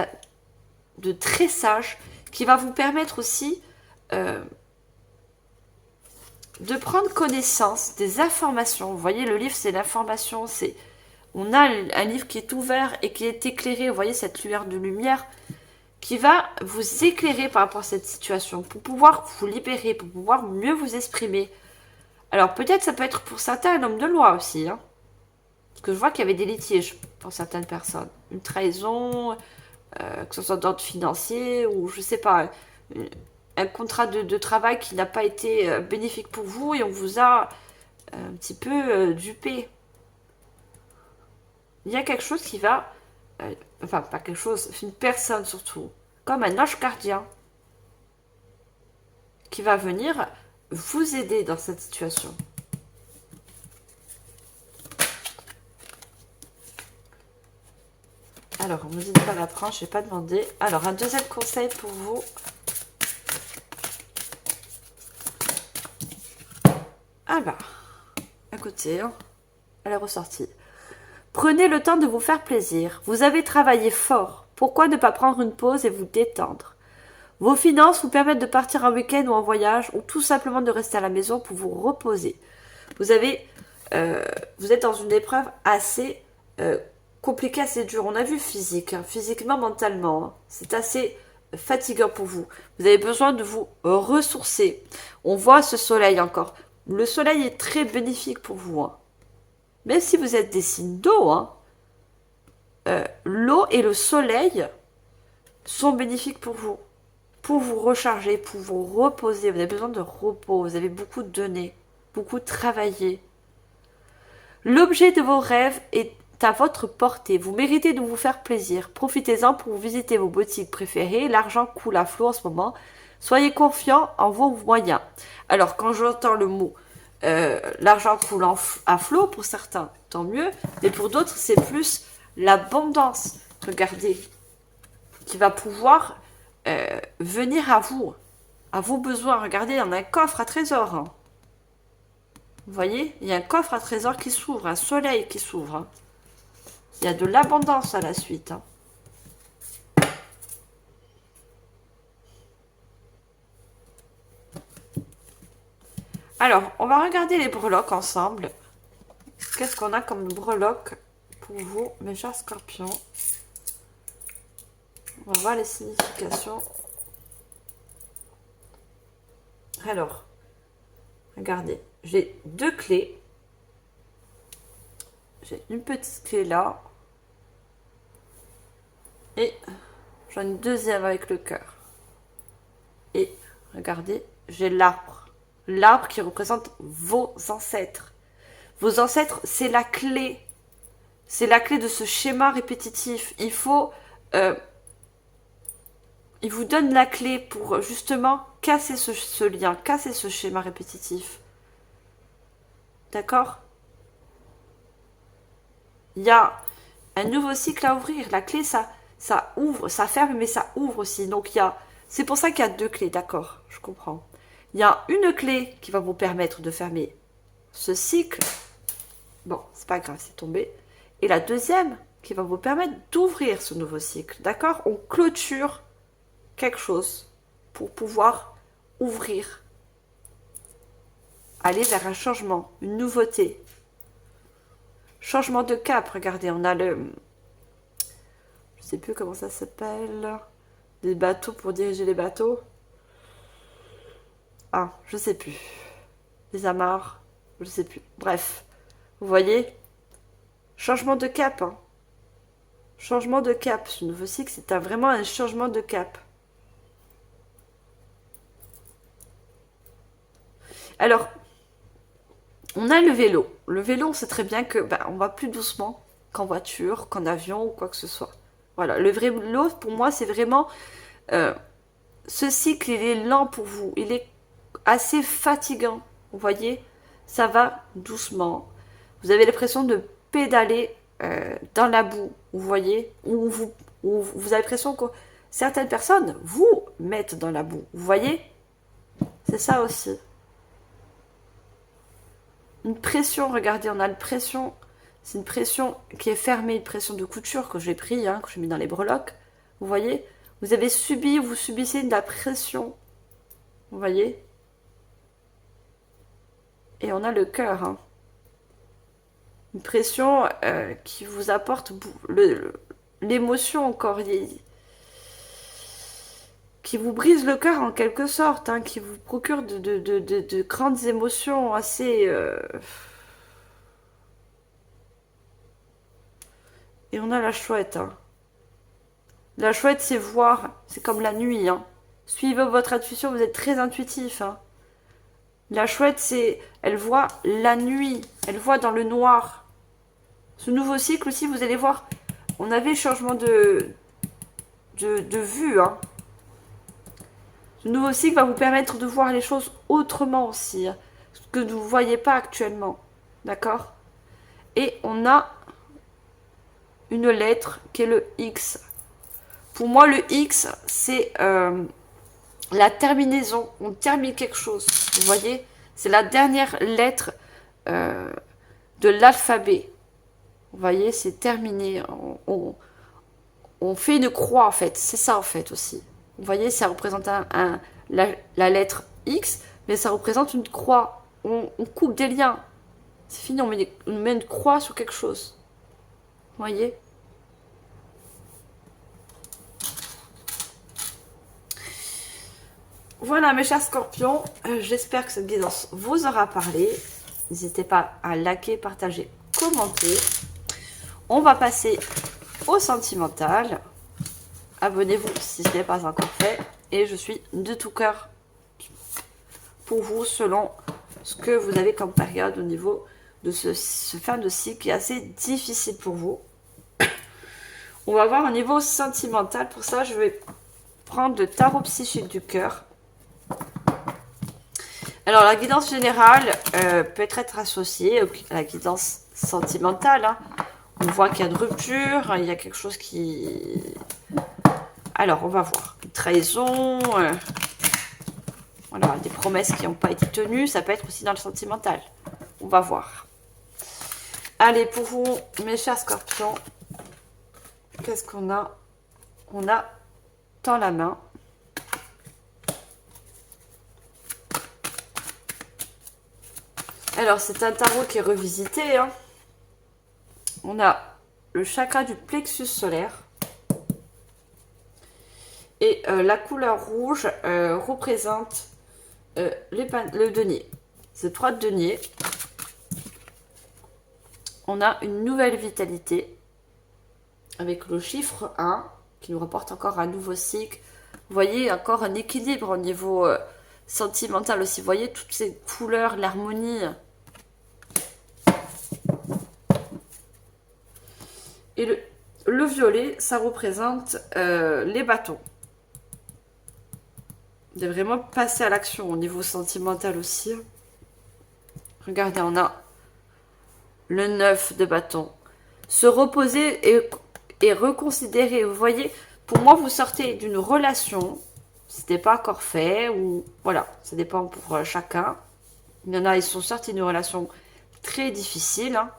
de très sage, qui va vous permettre aussi de prendre connaissance des informations. Vous voyez, le livre, c'est l'information. On a un livre qui est ouvert et qui est éclairé. Vous voyez cette lueur de lumière qui va vous éclairer par rapport à cette situation pour pouvoir vous libérer, pour pouvoir mieux vous exprimer. Alors, peut-être ça peut être pour certains un homme de loi aussi, hein. Parce que je vois qu'il y avait des litiges pour certaines personnes. Une trahison, que ce soit d'ordre financier ou je sais pas, un contrat de travail qui n'a pas été bénéfique pour vous et on vous a un petit peu dupé. Il y a quelque chose qui va, enfin pas quelque chose, une personne surtout, comme un ange gardien, qui va venir vous aider dans cette situation. Alors, on me dit de pas la prendre, je n'ai pas demandé. Alors, un deuxième conseil pour vous. Alors, écoutez, elle est ressortie. Prenez le temps de vous faire plaisir. Vous avez travaillé fort. Pourquoi ne pas prendre une pause et vous détendre? Vos finances vous permettent de partir en week-end ou en voyage ou tout simplement de rester à la maison pour vous reposer. Vous êtes dans une épreuve assez compliquée, assez dure. On a vu physique, hein, physiquement, mentalement. Hein. C'est assez fatigant pour vous. Vous avez besoin de vous ressourcer. On voit ce soleil encore. Le soleil est très bénéfique pour vous. Hein. Même si vous êtes des signes d'eau, hein, l'eau et le soleil sont bénéfiques pour vous recharger, pour vous reposer. Vous avez besoin de repos, vous avez beaucoup donné, beaucoup travaillé. L'objet de vos rêves est à votre portée. Vous méritez de vous faire plaisir. Profitez-en pour visiter vos boutiques préférées. L'argent coule à flot en ce moment. Soyez confiants en vos moyens. Alors, quand j'entends le mot l'argent coule à flot, pour certains, tant mieux. Mais pour d'autres, c'est plus l'abondance. Regardez, qui va pouvoir venir à vous, à vos besoins. Regardez, il y en a un coffre à trésor. Hein. Vous voyez, il y a un coffre à trésor qui s'ouvre, un soleil qui s'ouvre. Hein. Il y a de l'abondance à la suite. Hein. Alors, on va regarder les breloques ensemble. Qu'est-ce qu'on a comme breloques pour vous, mes chers scorpions? On va voir les significations. Alors, regardez, j'ai deux clés. J'ai une petite clé là. Et j'en ai une deuxième avec le cœur. Et regardez, j'ai l'arbre. L'arbre qui représente vos ancêtres. Vos ancêtres, c'est la clé. C'est la clé de ce schéma répétitif. Il vous donne la clé pour justement casser ce lien, casser ce schéma répétitif. D'accord? Il y a un nouveau cycle à ouvrir. La clé, ça ouvre, ça ferme, mais ça ouvre aussi. Donc, c'est pour ça qu'il y a deux clés, d'accord? Je comprends. Il y a une clé qui va vous permettre de fermer ce cycle. Bon, c'est pas grave, c'est tombé. Et la deuxième qui va vous permettre d'ouvrir ce nouveau cycle, d'accord? On clôture quelque chose pour pouvoir ouvrir, aller vers un changement, une nouveauté. Changement de cap, regardez, on a je sais plus comment ça s'appelle, des bateaux pour diriger les bateaux. Ah, je sais plus. Les amarres, je sais plus. Bref, vous voyez, changement de cap. Hein. Changement de cap. Ce nouveau cycle, c'est vraiment un changement de cap. Alors, on a le vélo. Le vélo, on sait très bien que on va plus doucement qu'en voiture, qu'en avion ou quoi que ce soit. Voilà, le vrai vélo, pour moi, c'est vraiment... ce cycle, il est lent pour vous. Il est assez fatigant. Vous voyez, ça va doucement. Vous avez l'impression de pédaler dans la boue. Vous voyez, ou vous avez l'impression que certaines personnes vous mettent dans la boue. Vous voyez, c'est ça aussi. Une pression, regardez, on a une pression. C'est une pression qui est fermée, une pression de couture que j'ai pris, hein, que j'ai mis dans les breloques. Vous voyez, vous avez subi, vous subissez de la pression. Vous voyez. Et on a le cœur. Hein. Une pression qui vous apporte l'émotion encore. Qui vous brise le cœur en quelque sorte. Hein, qui vous procure de grandes émotions assez... Et on a la chouette. Hein. La chouette, c'est voir. C'est comme la nuit. Hein. Suivez votre intuition, vous êtes très intuitif. Hein. La chouette, elle voit la nuit. Elle voit dans le noir. Ce nouveau cycle aussi, vous allez voir, on avait changement de vue. Hein. Ce nouveau cycle va vous permettre de voir les choses autrement aussi. Hein, ce que vous ne voyez pas actuellement. D'accord? Et on a une lettre qui est le X. Pour moi, le X, c'est la terminaison. On termine quelque chose. Vous voyez? C'est la dernière lettre de l'alphabet. Vous voyez, c'est terminé. On fait une croix, en fait. C'est ça, en fait, aussi. Vous voyez, ça représente la lettre X, mais ça représente une croix. On coupe des liens. C'est fini, on met une croix sur quelque chose. Vous voyez? Voilà, mes chers scorpions, j'espère que cette guidance vous aura parlé. N'hésitez pas à liker, partager, commenter. On va passer au sentimental. Abonnez-vous si ce n'est pas encore fait. Et je suis de tout cœur pour vous selon ce que vous avez comme période au niveau de ce fin de cycle qui est assez difficile pour vous. On va voir au niveau sentimental. Pour ça, je vais prendre le tarot psychique du cœur. Alors, la guidance générale peut être associée à la guidance sentimentale. Hein. On voit qu'il y a de rupture, il y a quelque chose qui... Alors, on va voir. Une trahison, voilà, des promesses qui n'ont pas été tenues, ça peut être aussi dans le sentimental. On va voir. Allez, pour vous, mes chers scorpions, qu'est-ce qu'on a? On a dans la main. Alors, c'est un tarot qui est revisité. Hein. On a le chakra du plexus solaire. Et la couleur rouge représente le denier. C'est 3 deniers. On a une nouvelle vitalité avec le chiffre 1 qui nous rapporte encore un nouveau cycle. Vous voyez, encore un équilibre au niveau sentimental aussi. Vous voyez toutes ces couleurs, l'harmonie. Et le violet, ça représente les bâtons. De vraiment passer à l'action au niveau sentimental aussi. Regardez, on a le 9 de bâton. Se reposer et reconsidérer. Vous voyez, pour moi, vous sortez d'une relation. Ce n'était pas encore fait. Ou voilà, ça dépend pour chacun. Il y en a, ils sont sortis d'une relation très difficile. Hein,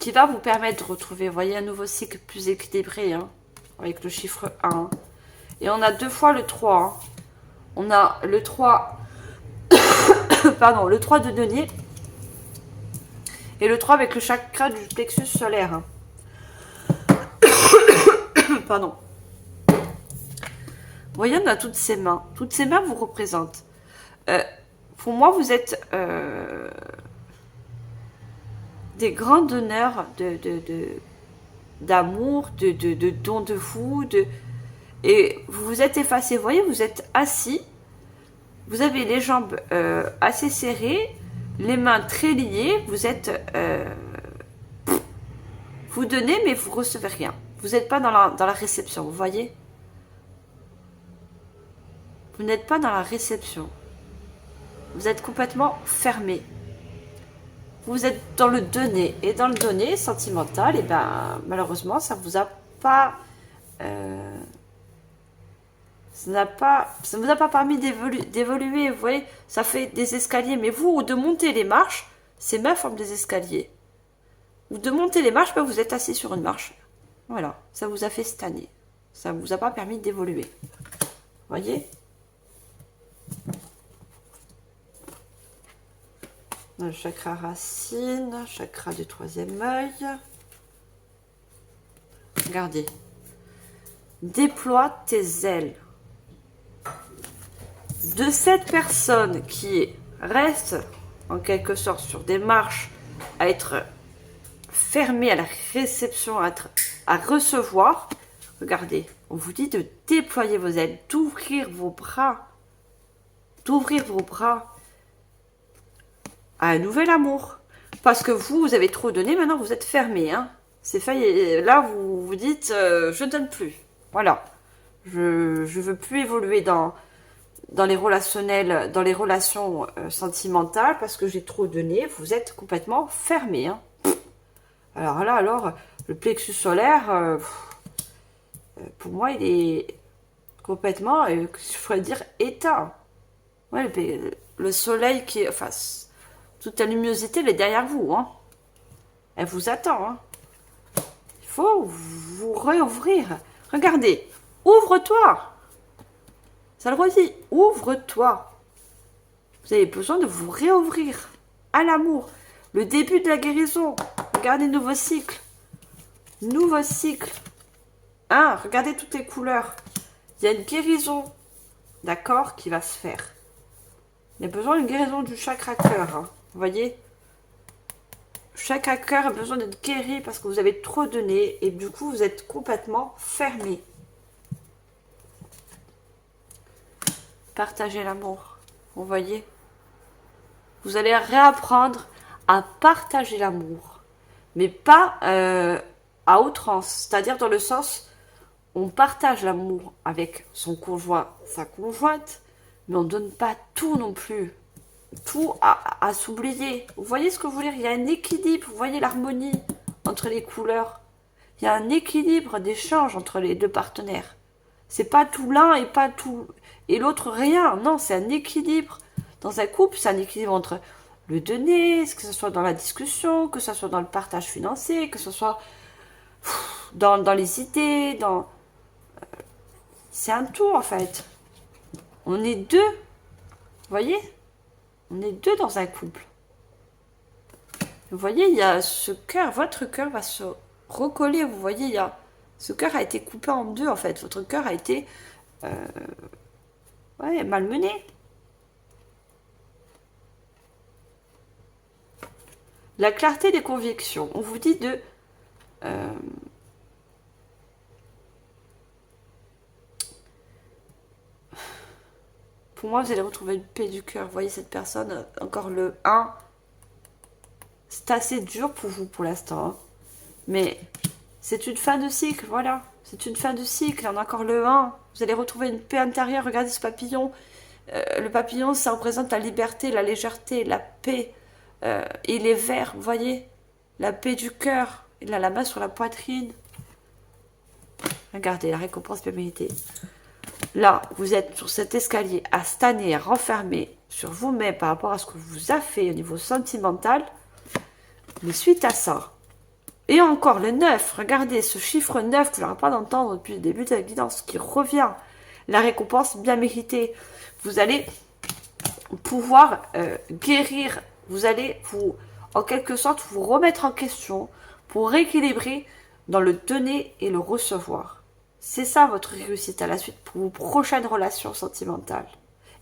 qui va vous permettre de retrouver, vous voyez, un nouveau cycle plus équilibré. Hein, avec le chiffre 1. Et on a 2 fois le 3. Hein. On a le 3... pardon, le 3 de denier. Et le 3 avec le chakra du plexus solaire. Hein. Pardon. Vous voyez, on a toutes ces mains. Toutes ces mains vous représentent. Pour moi, vous êtes des grands donneurs d'amour, de dons de vous, et vous vous êtes effacé. Vous voyez, vous êtes assis, vous avez les jambes assez serrées, les mains très liées, vous êtes... vous donnez, mais vous recevez rien. Vous n'êtes pas dans la réception, vous voyez? Vous n'êtes pas dans la réception. Vous êtes complètement fermé. Vous êtes dans le donner. Et dans le donner sentimental, et ben, malheureusement, ça vous a pas... ça ne vous a pas permis d'évoluer. Vous voyez, ça fait des escaliers. Mais vous, de monter les marches, c'est ma forme des escaliers. Ou de monter les marches, ben vous êtes assis sur une marche. Voilà, ça vous a fait stagner. Ça ne vous a pas permis d'évoluer. Vous voyez? Le chakra racine, chakra du 3e œil. Regardez. Déploie tes ailes. De cette personne qui reste en quelque sorte sur des marches à être fermée à la réception, à recevoir, regardez, on vous dit de déployer vos ailes, d'ouvrir vos bras à un nouvel amour. Parce que vous avez trop donné, maintenant vous êtes fermé. Hein. C'est fait, là vous vous dites, je donne plus. Voilà. Je veux plus évoluer dans les relationnels, dans les relations sentimentales parce que j'ai trop donné. Vous êtes complètement fermé. Hein. Alors là, le plexus solaire, pour moi, il est complètement, je pourrais dire, éteint. Ouais, le soleil qui est... Enfin, toute la luminosité, elle est derrière vous. Hein. Elle vous attend. Hein. Il faut vous réouvrir. Regardez. Ouvre-toi. Ça le redit. Ouvre-toi. Vous avez besoin de vous réouvrir à l'amour. Le début de la guérison. Regardez, nouveau cycle. Nouveau cycle. Hein, regardez toutes les couleurs. Il y a une guérison, d'accord, qui va se faire. Il y a besoin d'une guérison du chakra cœur. Hein. Vous voyez, chaque cœur a besoin d'être guéri parce que vous avez trop donné et du coup vous êtes complètement fermé. Partagez l'amour. Vous voyez, vous allez réapprendre à partager l'amour, mais pas à outrance. C'est-à-dire dans le sens, on partage l'amour avec son conjoint, sa conjointe, mais on ne donne pas tout non plus. Tout à s'oublier. Vous voyez ce que je veux dire? Il y a un équilibre, vous voyez l'harmonie entre les couleurs. Il y a un équilibre d'échange entre les deux partenaires. C'est pas tout l'un et pas tout et l'autre rien. Non, c'est un équilibre. Dans un couple, c'est un équilibre entre le donner, que ce soit dans la discussion, que ce soit dans le partage financier, que ce soit dans les idées, dans... C'est un tout en fait. On est deux. Vous voyez? On est deux dans un couple. Vous voyez, il y a ce cœur, votre cœur va se recoller. Vous voyez, il y a ce cœur a été coupé en deux en fait. Votre cœur a été malmené. La clarté des convictions. On vous dit de pour moi, vous allez retrouver une paix du cœur. Vous voyez cette personne, encore le 1. C'est assez dur pour vous pour l'instant. Hein. Mais c'est une fin de cycle, voilà. C'est une fin de cycle. On a encore le 1. Vous allez retrouver une paix intérieure. Regardez ce papillon. Le papillon, ça représente la liberté, la légèreté, la paix. Et les vers, vous voyez. La paix du cœur. Il a la main sur la poitrine. Regardez, la récompense bien méritée. Là, vous êtes sur cet escalier à stagner, renfermé sur vous-même par rapport à ce que vous avez fait au niveau sentimental. Mais suite à ça, et encore le 9, regardez ce chiffre 9 que je n'arrête pas d'entendre depuis le début de la guidance qui revient. La récompense bien méritée. Vous allez pouvoir guérir, vous allez vous, en quelque sorte, vous remettre en question pour rééquilibrer dans le donner et le recevoir. C'est ça votre réussite à la suite pour vos prochaines relations sentimentales.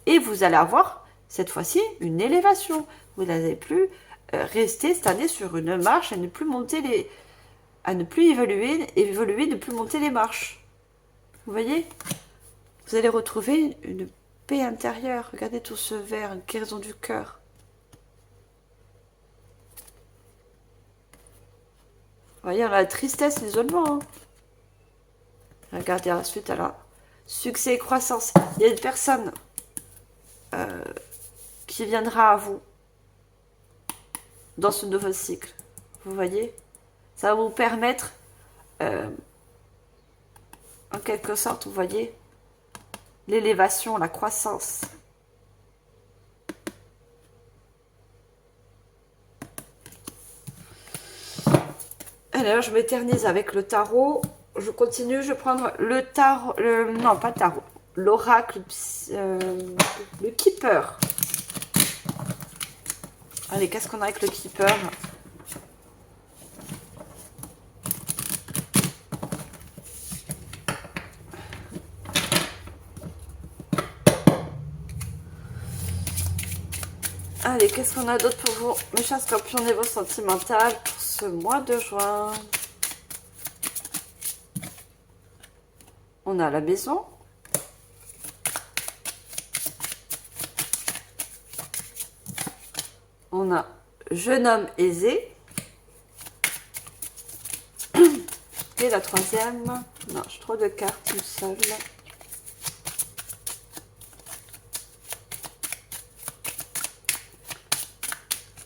Et vous allez avoir, cette fois-ci, une élévation. Vous n'allez plus rester cette année sur une marche, à ne plus monter les... à ne plus évoluer, ne plus monter les marches. Vous voyez? Vous allez retrouver une paix intérieure. Regardez tout ce vert, une guérison du cœur. Vous voyez, on a la tristesse, l'isolement. Hein. Regardez ensuite, alors, succès et croissance. Il y a une personne qui viendra à vous dans ce nouveau cycle. Vous voyez? Ça va vous permettre, en quelque sorte, vous voyez, l'élévation, la croissance. Alors, je m'éternise avec le tarot. Je continue, je vais prendre le tarot, non pas tarot, l'oracle, le keeper. Allez, qu'est-ce qu'on a avec le keeper? Allez, qu'est-ce qu'on a d'autre pour vous, mes chers scorpions, niveau sentimental pour ce mois de juin? On a la maison. On a jeune homme aisé. Et la troisième. Non, j'ai trop de cartes, une seule.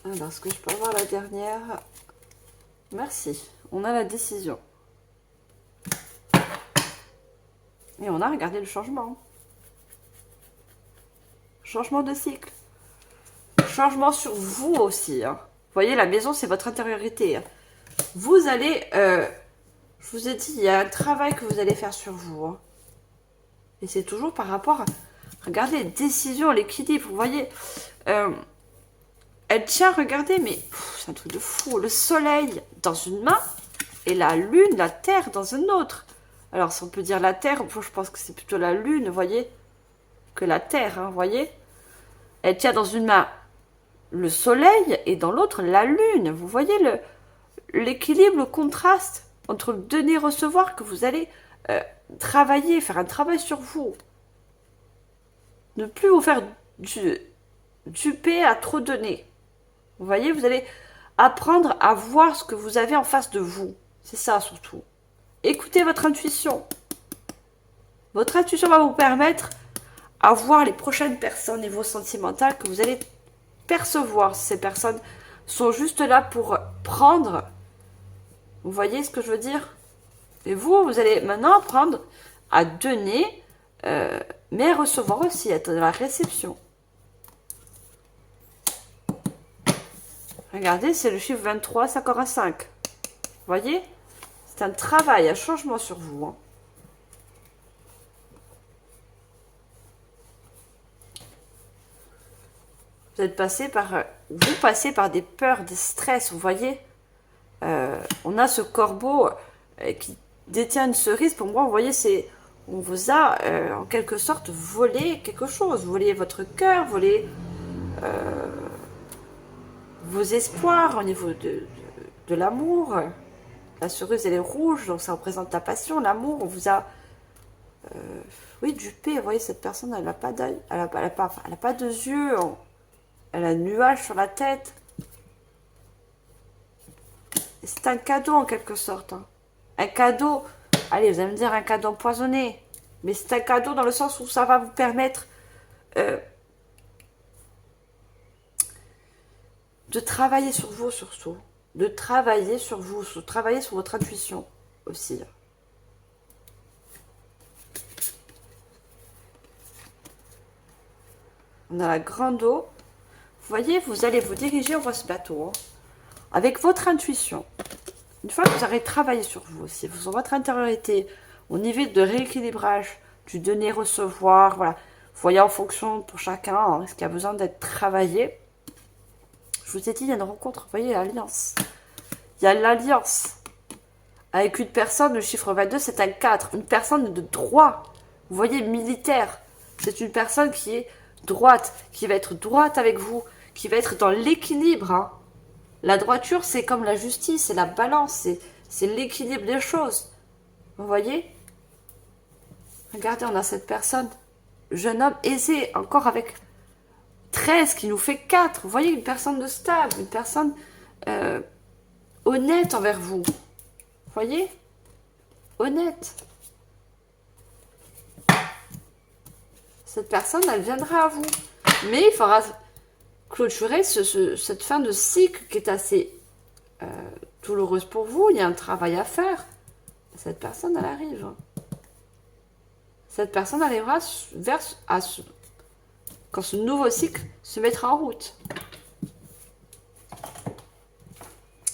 Alors, est-ce que je peux avoir la dernière? Merci. On a la décision. Et on a regardé le changement. Changement de cycle. Changement sur vous aussi. Hein. Vous voyez, la maison, c'est votre intériorité. Hein. Vous allez... je vous ai dit, il y a un travail que vous allez faire sur vous. Hein. Et c'est toujours par rapport à... Regardez, décision, l'équilibre. Vous voyez... elle tient, regardez, mais... C'est un truc de fou. Le soleil dans une main et la lune, la terre dans une autre. Alors, si on peut dire la terre, je pense que c'est plutôt la lune, vous voyez, que la terre, hein, vous voyez. Elle tient dans une main le soleil et dans l'autre la lune. Vous voyez l'équilibre, le contraste entre le donner et recevoir que vous allez travailler, faire un travail sur vous. Ne plus vous faire duper à trop donner. Vous voyez, vous allez apprendre à voir ce que vous avez en face de vous. C'est ça surtout. Écoutez votre intuition. Votre intuition va vous permettre à voir les prochaines personnes niveau sentimental que vous allez percevoir. Ces personnes sont juste là pour prendre. Vous voyez ce que je veux dire? Et vous allez maintenant apprendre à donner, mais à recevoir aussi, à être dans la réception. Regardez, c'est le chiffre 23, ça corps à 5. Vous voyez? C'est un travail, un changement sur vous. Hein. Vous passez par des peurs, des stress, vous voyez. On a ce corbeau qui détient une cerise. Pour moi, vous voyez, on vous a en quelque sorte volé quelque chose. Vous voliez votre cœur, volé vos espoirs au niveau de l'amour. La cerise, elle est rouge, donc ça représente la passion, l'amour. On vous a, oui, dupé. Vous voyez, cette personne, elle n'a pas d'œil, elle n'a pas de yeux. Elle a un nuage sur la tête. C'est un cadeau en quelque sorte. Hein. Un cadeau, allez, vous allez me dire un cadeau empoisonné. Mais c'est un cadeau dans le sens où ça va vous permettre de travailler sur vous surtout. De travailler sur vous, de travailler sur votre intuition aussi. On a la grande eau. Vous voyez, vous allez vous diriger vers ce bateau. Hein, avec votre intuition. Une fois que vous aurez travaillé sur vous aussi, sur votre intériorité, au niveau de rééquilibrage, du donner-recevoir, voilà. Vous voyez en fonction pour chacun, hein, ce qui a besoin d'être travaillé. Je vous ai dit, il y a une rencontre, vous voyez, l'alliance. Il y a l'alliance. Avec une personne, le chiffre 22, c'est un 4. Une personne de droit. Vous voyez, militaire. C'est une personne qui est droite, qui va être droite avec vous, qui va être dans l'équilibre. Hein. La droiture, c'est comme la justice, c'est la balance, c'est l'équilibre des choses. Vous voyez? Regardez, on a cette personne, jeune homme aisé, encore avec 13 qui nous fait 4. Vous voyez, une personne de stable, une personne honnête envers vous. Vous voyez? Honnête. Cette personne, elle viendra à vous. Mais il faudra clôturer cette fin de cycle qui est assez douloureuse pour vous. Il y a un travail à faire. Cette personne, elle arrive. Cette personne arrivera quand ce nouveau cycle se mettra en route.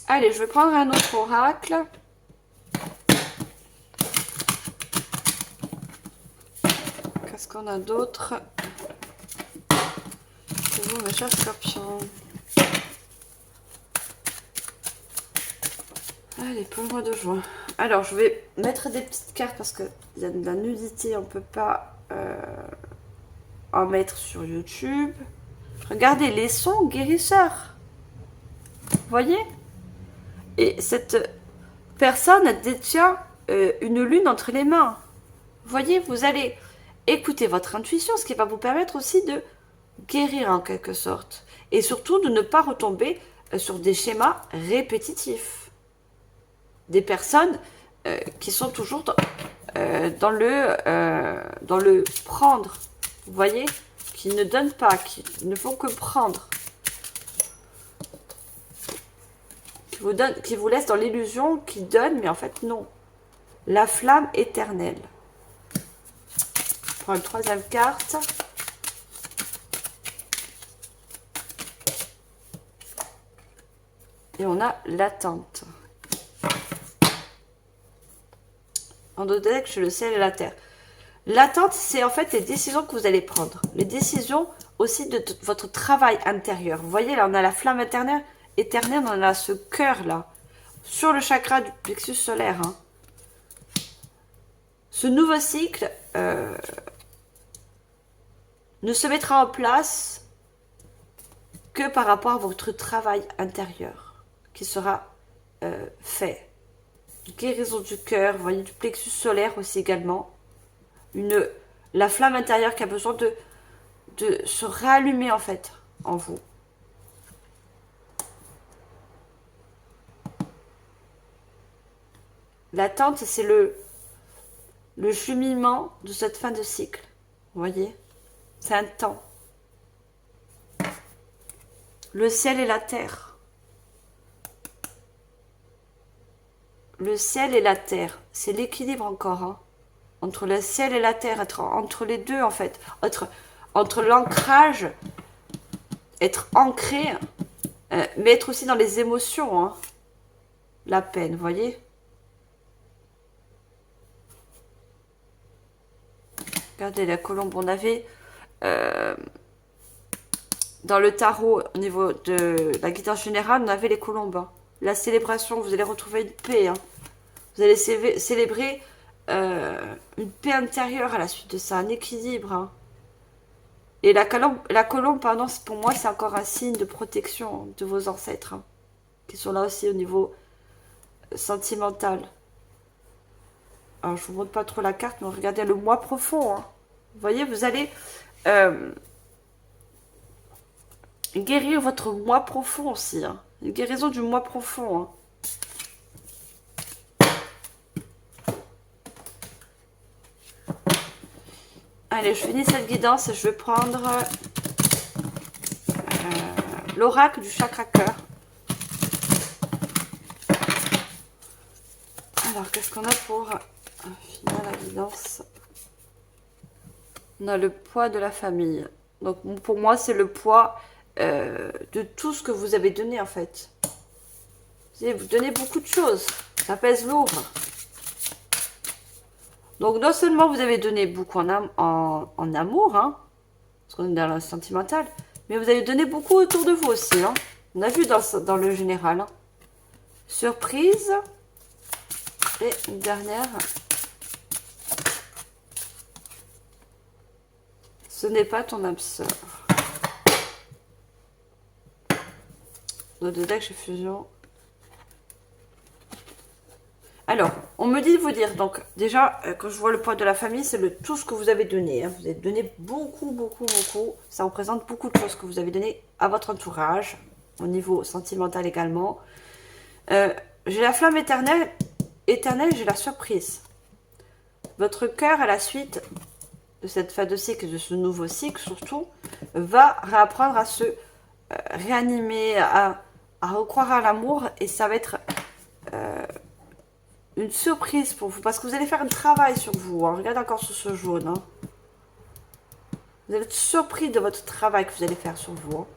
Allez, je vais prendre un autre oracle. Qu'est-ce qu'on a d'autre? C'est vous, mes chers scorpions. Allez, pour le mois de juin. Alors, je vais mettre des petites cartes parce qu'il y a de la nudité. On ne peut pas en mettre sur YouTube. Regardez, les sons guérisseurs. Vous voyez? Et cette personne elle détient une lune entre les mains. Vous voyez, vous allez écouter votre intuition, ce qui va vous permettre aussi de guérir en quelque sorte. Et surtout de ne pas retomber sur des schémas répétitifs. Des personnes qui sont toujours dans le prendre. Vous voyez, qui ne donnent pas, qui ne font que prendre. qui vous laisse dans l'illusion, qui donne, mais en fait non. La flamme éternelle. Je prends une troisième carte. Et on a l'attente. En dos de deck, je le ciel et la terre. L'attente, c'est en fait les décisions que vous allez prendre. Les décisions aussi de votre travail intérieur. Vous voyez, là, on a la flamme éternelle, on a ce cœur là, sur le chakra du plexus solaire. Hein. Ce nouveau cycle ne se mettra en place que par rapport à votre travail intérieur qui sera fait. Guérison du cœur, vous voyez, du plexus solaire aussi également. La flamme intérieure qui a besoin de se rallumer en fait en vous. L'attente, c'est le cheminement de cette fin de cycle. Vous voyez? C'est un temps. Le ciel et la terre. Le ciel et la terre, c'est l'équilibre encore. Hein. Entre le ciel et la terre, entre les deux en fait. Entre l'ancrage, être ancré, mais être aussi dans les émotions. Hein. La peine, vous voyez? Regardez la colombe, on avait dans le tarot, au niveau de la guidance générale, on avait les colombes. Hein. La célébration, vous allez retrouver une paix. Hein. Vous allez célébrer une paix intérieure à la suite de ça, un équilibre. Hein. Et la colombe, pardon, pour moi, c'est encore un signe de protection de vos ancêtres, hein, qui sont là aussi au niveau sentimental. Alors, je vous montre pas trop la carte, mais regardez le moi profond. Hein. Vous voyez, vous allez guérir votre moi profond aussi. Hein. Une guérison du moi profond. Hein. Allez, je finis cette guidance et je vais prendre l'oracle du chakra cœur. Alors, qu'est-ce qu'on a pour finir la guidance? On a le poids de la famille. Donc, pour moi, c'est le poids de tout ce que vous avez donné, en fait. Vous donnez beaucoup de choses. Ça pèse lourd. Donc, non seulement vous avez donné beaucoup en amour, hein, parce qu'on est dans le sentimental, mais vous avez donné beaucoup autour de vous aussi. Hein. On a vu dans le général. Hein. Surprise. Et une dernière. Ce n'est pas ton âme sœur. Dans deux decks, j'ai fusion. Alors, on me dit de vous dire, donc déjà, quand je vois le poids de la famille, c'est tout ce que vous avez donné. Hein. Vous avez donné beaucoup, beaucoup, beaucoup. Ça représente beaucoup de choses que vous avez donné à votre entourage, au niveau sentimental également. J'ai la flamme éternelle, j'ai la surprise. Votre cœur, à la suite de cette fin de cycle, de ce nouveau cycle surtout, va réapprendre à se réanimer, à recroire à l'amour, et ça va être... une surprise pour vous, parce que vous allez faire un travail sur vous. Hein. Regardez encore sur ce jaune. Hein. Vous allez être surpris de votre travail que vous allez faire sur vous. Hein.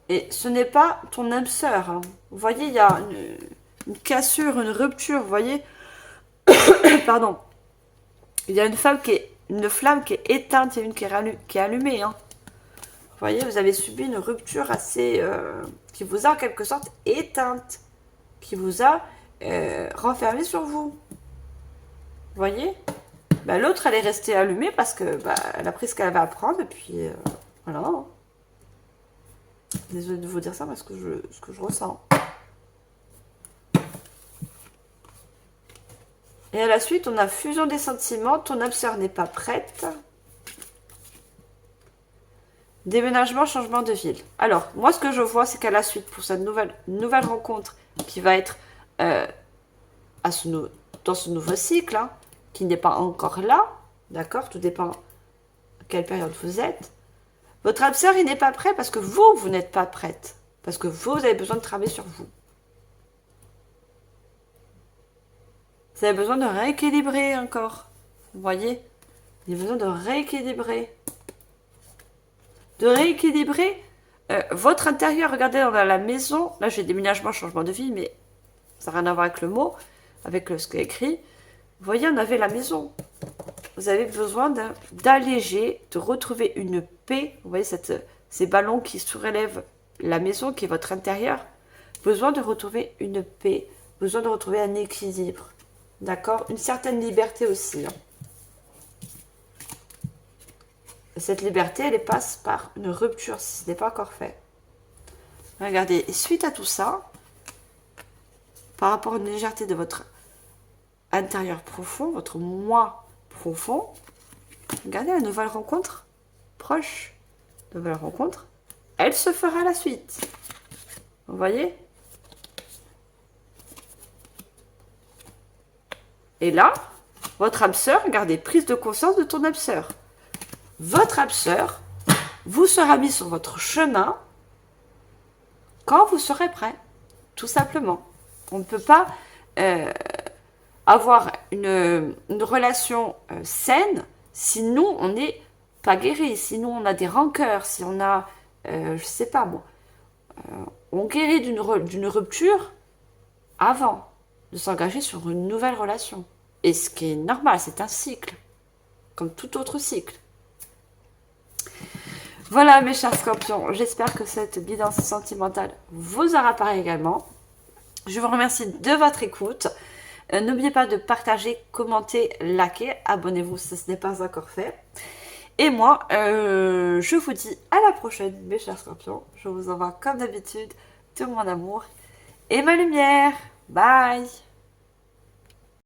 Et ce n'est pas ton âme sœur. Hein. Vous voyez, il y a une cassure, une rupture. Vous voyez, pardon. Il y a une flamme qui est éteinte et une qui est allumée. Hein. Vous voyez, vous avez subi une rupture assez... qui vous a en quelque sorte éteinte, qui vous a renfermé sur vous. Vous voyez, bah, l'autre, elle est restée allumée parce que bah, elle a pris ce qu'elle avait à prendre, et puis voilà. Désolée de vous dire ça, mais ce que je ressens. Et à la suite, on a fusion des sentiments, ton âme sœur n'est pas prête. Déménagement, changement de ville. Alors, moi, ce que je vois, c'est qu'à la suite, pour cette nouvelle rencontre qui va être dans ce nouveau cycle, hein, qui n'est pas encore là, d'accord? Tout dépend à quelle période vous êtes. Votre âme sœur, il n'est pas prêt parce que vous n'êtes pas prête. Parce que vous avez besoin de travailler sur vous. Vous avez besoin de rééquilibrer encore. Vous voyez? Vous avez besoin de rééquilibrer. De rééquilibrer votre intérieur. Regardez dans la maison. Là, j'ai déménagement, changement de vie, mais ça n'a rien à voir avec le mot, avec ce qui est écrit. Vous voyez, on avait la maison. Vous avez besoin d'alléger, de retrouver une paix. Vous voyez ces ballons qui surélèvent la maison, qui est votre intérieur. Besoin de retrouver une paix. Besoin de retrouver un équilibre. D'accord? Une certaine liberté aussi. Hein. Cette liberté, elle passe par une rupture si ce n'est pas encore fait. Regardez, et suite à tout ça, par rapport à une légèreté de votre intérieur profond, votre moi profond, regardez la nouvelle rencontre proche. Nouvelle rencontre, elle se fera à la suite. Vous voyez? Et là, votre âme sœur, regardez, prise de conscience de ton âme sœur. Votre âme sœur vous sera mis sur votre chemin quand vous serez prêt, tout simplement. On ne peut pas avoir une relation saine si nous, on n'est pas guéri, si nous, on a des rancœurs, si on a, je sais pas moi, on guérit d'une rupture avant de s'engager sur une nouvelle relation. Et ce qui est normal, c'est un cycle, comme tout autre cycle. Voilà mes chers scorpions, j'espère que cette guidance sentimentale vous aura parlé également. Je vous remercie de votre écoute. N'oubliez pas de partager, commenter, liker, abonnez-vous si ce n'est pas encore fait. Et moi, je vous dis à la prochaine mes chers scorpions. Je vous envoie comme d'habitude tout mon amour et ma lumière. Bye!